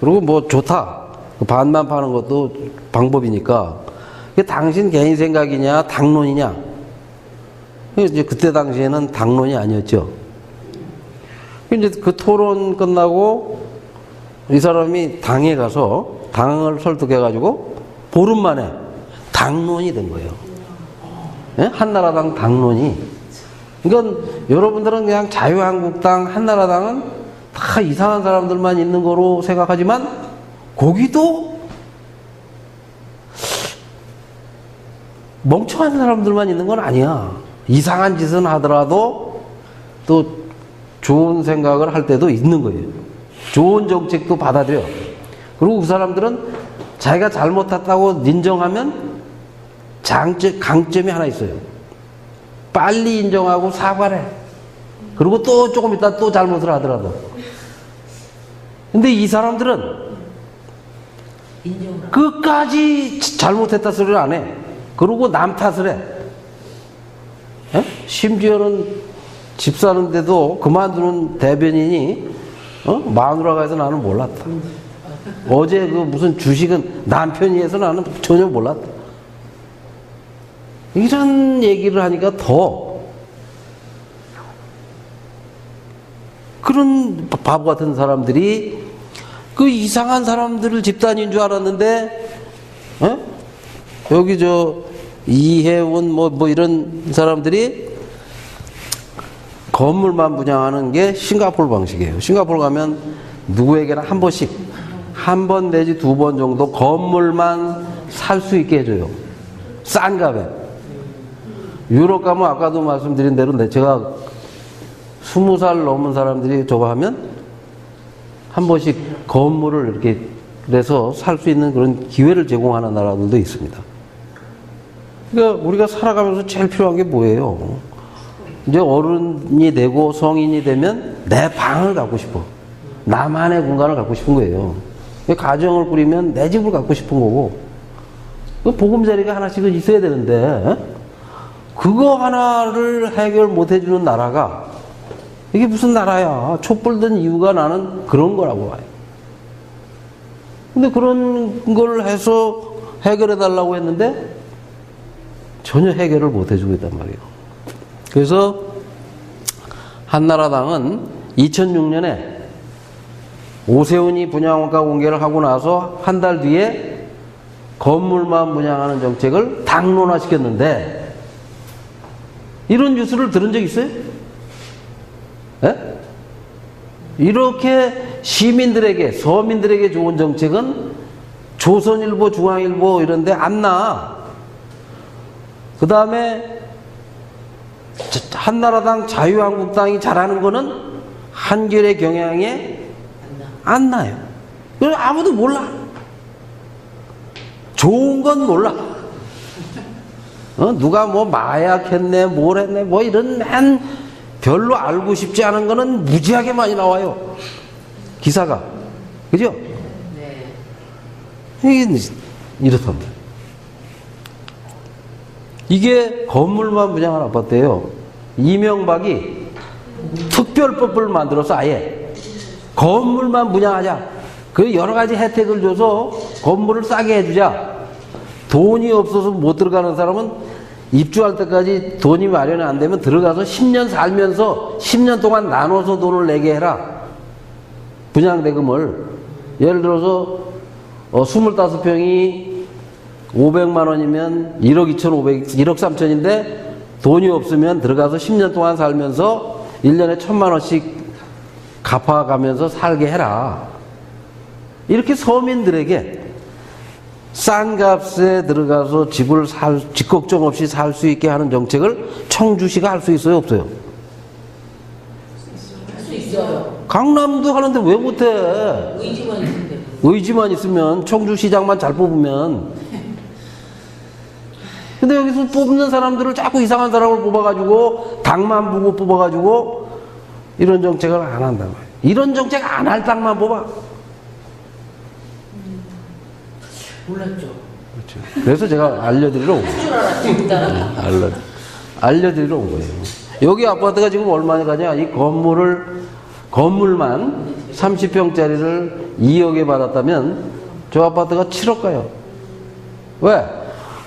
[SPEAKER 1] 그리고 뭐 좋다. 반만 파는 것도 방법이니까. 그게 당신 개인 생각이냐, 당론이냐. 이제 그때 당시에는 당론이 아니었죠. 이제 그 토론 끝나고 이 사람이 당에 가서 당을 설득해가지고 보름 만에 당론이 된 거예요. 예? 한나라당 당론이. 그러니까 여러분들은 그냥 자유한국당, 한나라당은 다 이상한 사람들만 있는 거로 생각하지만 거기도 멍청한 사람들만 있는 건 아니야. 이상한 짓은 하더라도 또 좋은 생각을 할 때도 있는 거예요. 좋은 정책도 받아들여. 그리고 그 사람들은 자기가 잘못했다고 인정하면 강점이 하나 있어요. 빨리 인정하고 사과를 해. 그리고 또 조금 있다 또 잘못을 하더라도. 근데 이 사람들은
[SPEAKER 2] 인정을
[SPEAKER 1] 끝까지 잘못했다 소리를 안 해. 그리고 남 탓을 해. 에? 심지어는 집 사는데도 그만두는 대변인이 마누라가 해서 나는 몰랐다. 어제 그 무슨 주식은 남편이 해서 나는 전혀 몰랐다. 이런 얘기를 하니까 더 그런 바보 같은 사람들이 그 이상한 사람들을 집단인 줄 알았는데 여기 저 이해운 뭐 이런 사람들이 건물만 분양하는 게 싱가포르 방식이에요. 싱가포르 가면 누구에게나 한 번씩 한 번 내지 두 번 정도 건물만 살 수 있게 해줘요. 싼 값에. 유럽 가면 아까도 말씀드린 대로 제가 20살 넘은 사람들이 저거 하면 한 번씩 건물을 이렇게 내서 살 수 있는 그런 기회를 제공하는 나라들도 있습니다. 그러니까 우리가 살아가면서 제일 필요한 게 뭐예요? 이제 어른이 되고 성인이 되면 내 방을 갖고 싶어. 나만의 공간을 갖고 싶은 거예요. 가정을 꾸리면 내 집을 갖고 싶은 거고. 보금자리가 하나씩은 있어야 되는데 그거 하나를 해결 못 해주는 나라가 이게 무슨 나라야. 촛불 든 이유가 나는 그런 거라고 봐요. 근데 그런 걸 해서 해결해 달라고 했는데 전혀 해결을 못 해주고 있단 말이에요. 그래서 한나라당은 2006년에 오세훈이 분양원가 공개를 하고 나서 한 달 뒤에 건물만 분양하는 정책을 당론화시켰는데 이런 뉴스를 들은 적 있어요? 예? 이렇게 시민들에게 서민들에게 좋은 정책은 조선일보, 중앙일보 이런 데 안 나. 그 다음에 한나라당, 자유한국당이 잘하는 거는 한겨레 경향에 안 나요. 그래서 아무도 몰라. 좋은 건 몰라. 누가 뭐 마약했네, 뭘 했네, 뭐 이런 별로 알고 싶지 않은 거는 무지하게 많이 나와요. 기사가. 그죠? 네. 이렇답니다. 이게 건물만 분양한 아파트예요. 이명박이 특별법을 만들어서 아예 건물만 분양하자. 그 여러 가지 혜택을 줘서 건물을 싸게 해주자. 돈이 없어서 못 들어가는 사람은 입주할 때까지 돈이 마련이 안 되면 들어가서 10년 살면서 10년 동안 나눠서 돈을 내게 해라. 분양대금을. 예를 들어서 25평이 500만 원이면 1억 2,500, 1억 3천인데 돈이 없으면 들어가서 10년 동안 살면서 1년에 1,000만 원씩 갚아가면서 살게 해라. 이렇게 서민들에게 싼 값에 들어가서 집을 집 걱정 없이 살 수 있게 하는 정책을 청주시가 할 수 있어요, 없어요?
[SPEAKER 2] 할 수 있어요.
[SPEAKER 1] 강남도 하는데 왜 못해?
[SPEAKER 2] 의지만 있으면 돼.
[SPEAKER 1] 의지만 있으면, 청주시장만 잘 뽑으면. 근데 여기서 뽑는 사람들을 자꾸 이상한 사람을 뽑아가지고 당만 보고 뽑아가지고 이런 정책을 안 한단 말이에요. 이런 정책 안 할 당만 뽑아.
[SPEAKER 2] 몰랐죠.
[SPEAKER 1] 그렇죠. 그래서 제가 알려드리러 온 거예요.
[SPEAKER 2] 줄 알았지 일단.
[SPEAKER 1] 알려드리러 온 거예요. 여기 아파트가 지금 얼마나 가냐? 이 건물만 30평짜리를 2억에 받았다면 저 아파트가 7억 가요. 왜?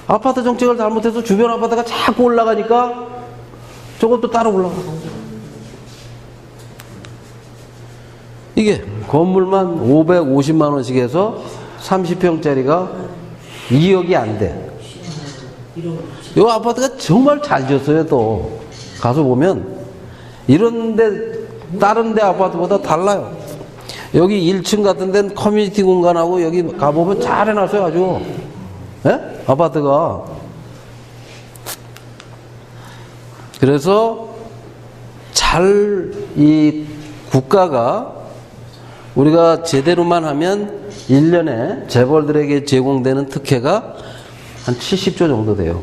[SPEAKER 1] 아파트 정책을 잘못해서 주변 아파트가 자꾸 올라가니까 저것도 따라 올라가. 이게 건물만 550만 원씩 해서 30평짜리가 2억이 안 돼. 이 아파트가 정말 잘 지었어요. 또 가서 보면 이런데 다른 데 아파트보다 달라요. 여기 1층 같은 데는 커뮤니티 공간하고 여기 가보면 잘 해놨어요. 아주. 예? 아파트가. 그래서 이 국가가 우리가 제대로만 하면 1년에 재벌들에게 제공되는 특혜가 한 70조 정도 돼요.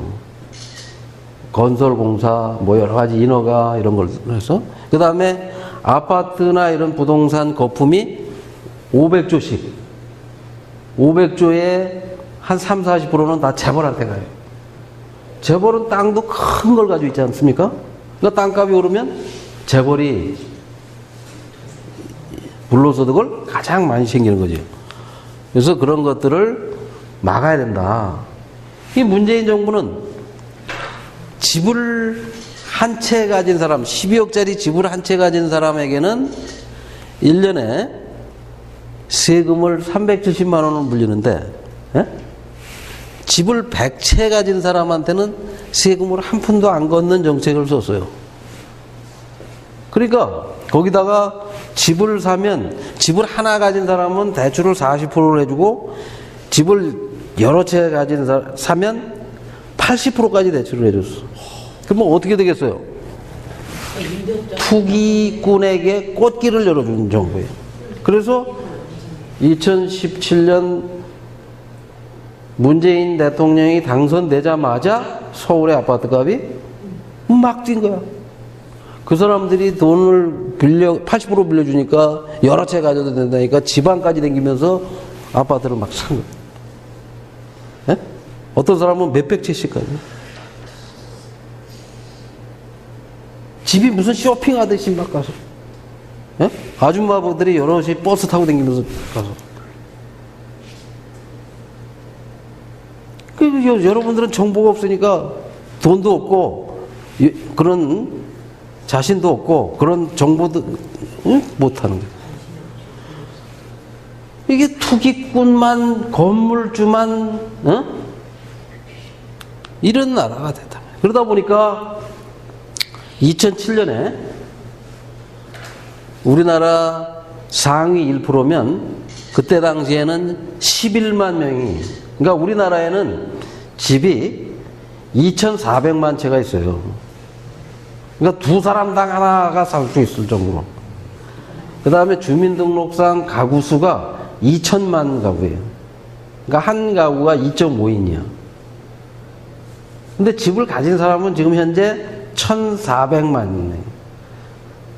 [SPEAKER 1] 건설공사, 뭐 여러 가지 인허가 이런 걸 해서. 그 다음에 아파트나 이런 부동산 거품이 500조씩. 500조에 한 3, 40%는 다 재벌한테 가요. 재벌은 땅도 큰 걸 가지고 있지 않습니까? 그러니까 땅값이 오르면 재벌이 불로소득을 가장 많이 챙기는 거죠. 그래서 그런 것들을 막아야 된다. 이 문재인 정부는 집을 한 채 가진 사람, 12억짜리 집을 한 채 가진 사람에게는 1년에 세금을 370만 원을 물리는데, 예? 집을 100채 가진 사람한테는 세금을 한 푼도 안 걷는 정책을 썼어요. 그러니까 거기다가 집을 사면 집을 하나 가진 사람은 대출을 40%를 해주고 집을 여러 채 가진 사면 80%까지 대출을 해줬어. 그러면 어떻게 되겠어요? 투기꾼에게 꽃길을 열어주는 정부예요. 그래서 2017년 문재인 대통령이 당선되자마자 서울의 아파트값이 막 뛴 거야. 그 사람들이 돈을 80% 빌려주니까 여러 채 가져도 된다니까 지방까지 댕기면서 아파트를 막 산 거야. 예? 어떤 사람은 몇백 채씩 가요. 집이 무슨 쇼핑하듯이 막 가서. 예? 아줌마분들이 여럿이 버스 타고 다니면서 가서. 여러분들은 정보가 없으니까 돈도 없고 그런 자신도 없고 그런 정보도 못하는 거예요. 이게 투기꾼만 건물주만 이런 나라가 됐다. 그러다 보니까 2007년에 우리나라 상위 1%면 그때 당시에는 11만 명이, 그러니까 우리나라에는 집이 2,400만 채가 있어요. 그러니까 두 사람당 하나가 살 수 있을 정도로. 그 다음에 주민등록상 가구 수가 2천만 가구예요. 그러니까 한 가구가 2.5인이야. 근데 집을 가진 사람은 지금 현재 1,400만이네.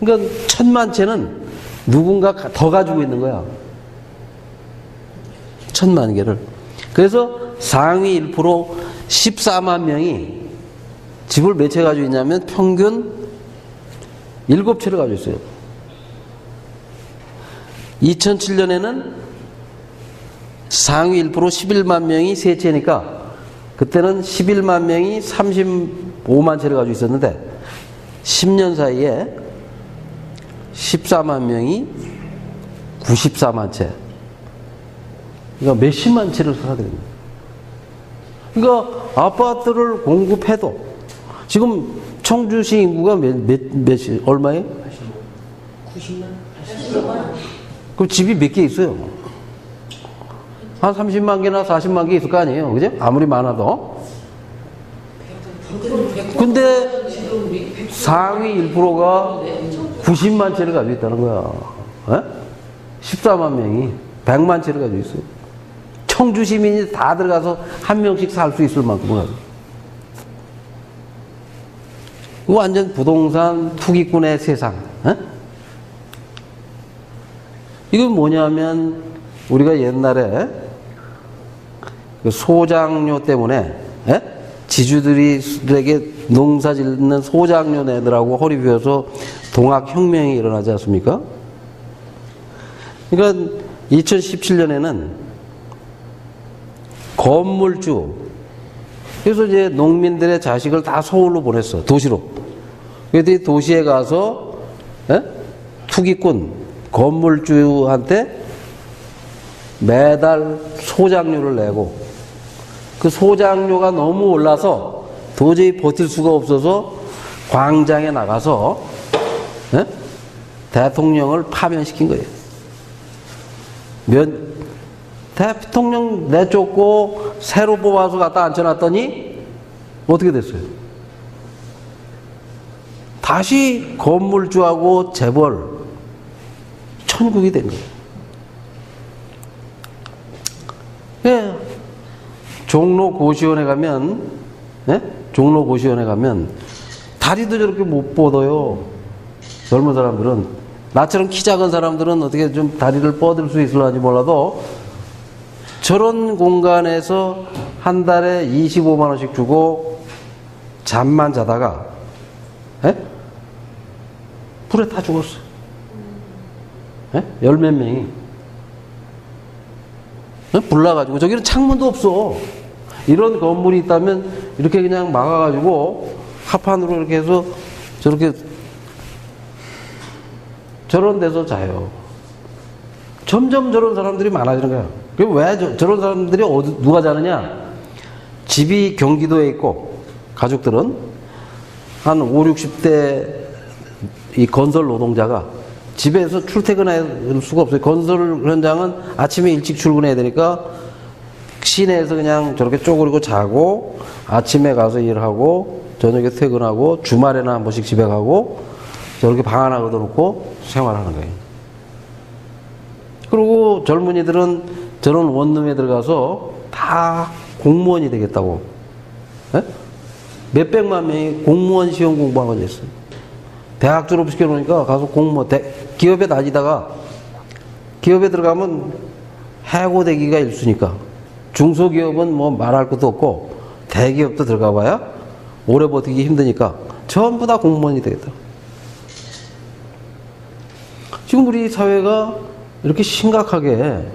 [SPEAKER 1] 그러니까 1,000만 채는 누군가 더 가지고 있는 거야. 1,000만 개를. 그래서 상위 1% 14만 명이 집을 몇 채 가지고 있냐면 평균 7채를 가지고 있어요. 2007년에는 상위 1% 11만 명이 3채니까 그때는 11만 명이 35만 채를 가지고 있었는데 10년 사이에 14만 명이 94만 채. 그러니까 몇십만 채를 사야 됩니다. 그러니까 아파트를 공급해도 지금 청주시 인구가 얼마예요?
[SPEAKER 2] 90만? 80만?
[SPEAKER 1] 그럼 집이 몇 개 있어요? 한 30만 개나 40만 개 있을 거 아니에요? 그죠? 아무리 많아도. 근데 상위 1%가 90만 채를 가지고 있다는 거야. 14만 명이 100만 채를 가지고 있어요. 청주 시민이 다 들어가서 한 명씩 살 수 있을 만큼은. 완전 부동산 투기꾼의 세상. 이건 뭐냐면 우리가 옛날에 그 소장료 때문에, 예? 지주들에게 농사 짓는 소장료 내느라고 허리 비어서 동학혁명이 일어나지 않습니까? 그러니까 2017년에는 건물주, 그래서 이제 농민들의 자식을 다 서울로 보냈어, 도시로. 그랬더니 도시에 가서, 예? 투기꾼, 건물주한테 매달 소장료를 내고, 그 소장료가 너무 올라서 도저히 버틸 수가 없어서 광장에 나가서, 예? 대통령을 파면시킨 거예요. 대통령 내쫓고 새로 뽑아서 갖다 앉혀놨더니 어떻게 됐어요? 다시 건물주하고 재벌 천국이 된 거예요. 예. 종로 고시원에 가면, 예? 종로 고시원에 가면 다리도 저렇게 못 뻗어요. 젊은 사람들은. 나처럼 키 작은 사람들은 어떻게 좀 다리를 뻗을 수 있을런지 몰라도 저런 공간에서 한 달에 25만 원씩 주고 잠만 자다가, 예? 불에 타 죽었어. 예? 열 몇 명이. 예? 불 나가지고 저기는 창문도 없어. 이런 건물이 있다면 이렇게 그냥 막아가지고 합판으로 이렇게 해서 저렇게 저런 데서 자요. 점점 저런 사람들이 많아지는 거야. 그럼 왜 저런 사람들이 누가 자느냐? 집이 경기도에 있고 가족들은 한 5, 60대 이 건설 노동자가 집에서 출퇴근할 수가 없어요. 건설 현장은 아침에 일찍 출근해야 되니까 시내에서 그냥 저렇게 쪼그리고 자고 아침에 가서 일하고 저녁에 퇴근하고 주말에는 한 번씩 집에 가고 저렇게 방 하나 얻어놓고 생활하는 거예요. 그리고 젊은이들은 저런 원룸에 들어가서 다 공무원이 되겠다고. 예? 몇백만 명이 공무원 시험 공부하고 있어요. 대학 졸업시켜놓으니까 가서 공무원, 기업에 다니다가 기업에 들어가면 해고되기가 일쑤니까 중소기업은 뭐 말할 것도 없고 대기업도 들어가 봐야 오래 버티기 힘드니까 전부 다 공무원이 되겠다. 지금 우리 사회가 이렇게 심각하게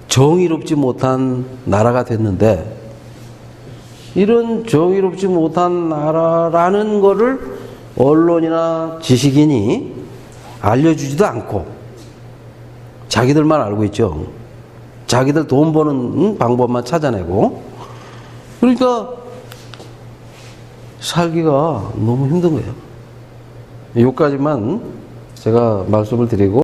[SPEAKER 1] 정의롭지 못한 나라가 됐는데 이런 정의롭지 못한 나라라는 거를 언론이나 지식인이 알려주지도 않고 자기들만 알고 있죠. 자기들 돈 버는 방법만 찾아내고 그러니까 살기가 너무 힘든 거예요. 여기까지만 제가 말씀을 드리고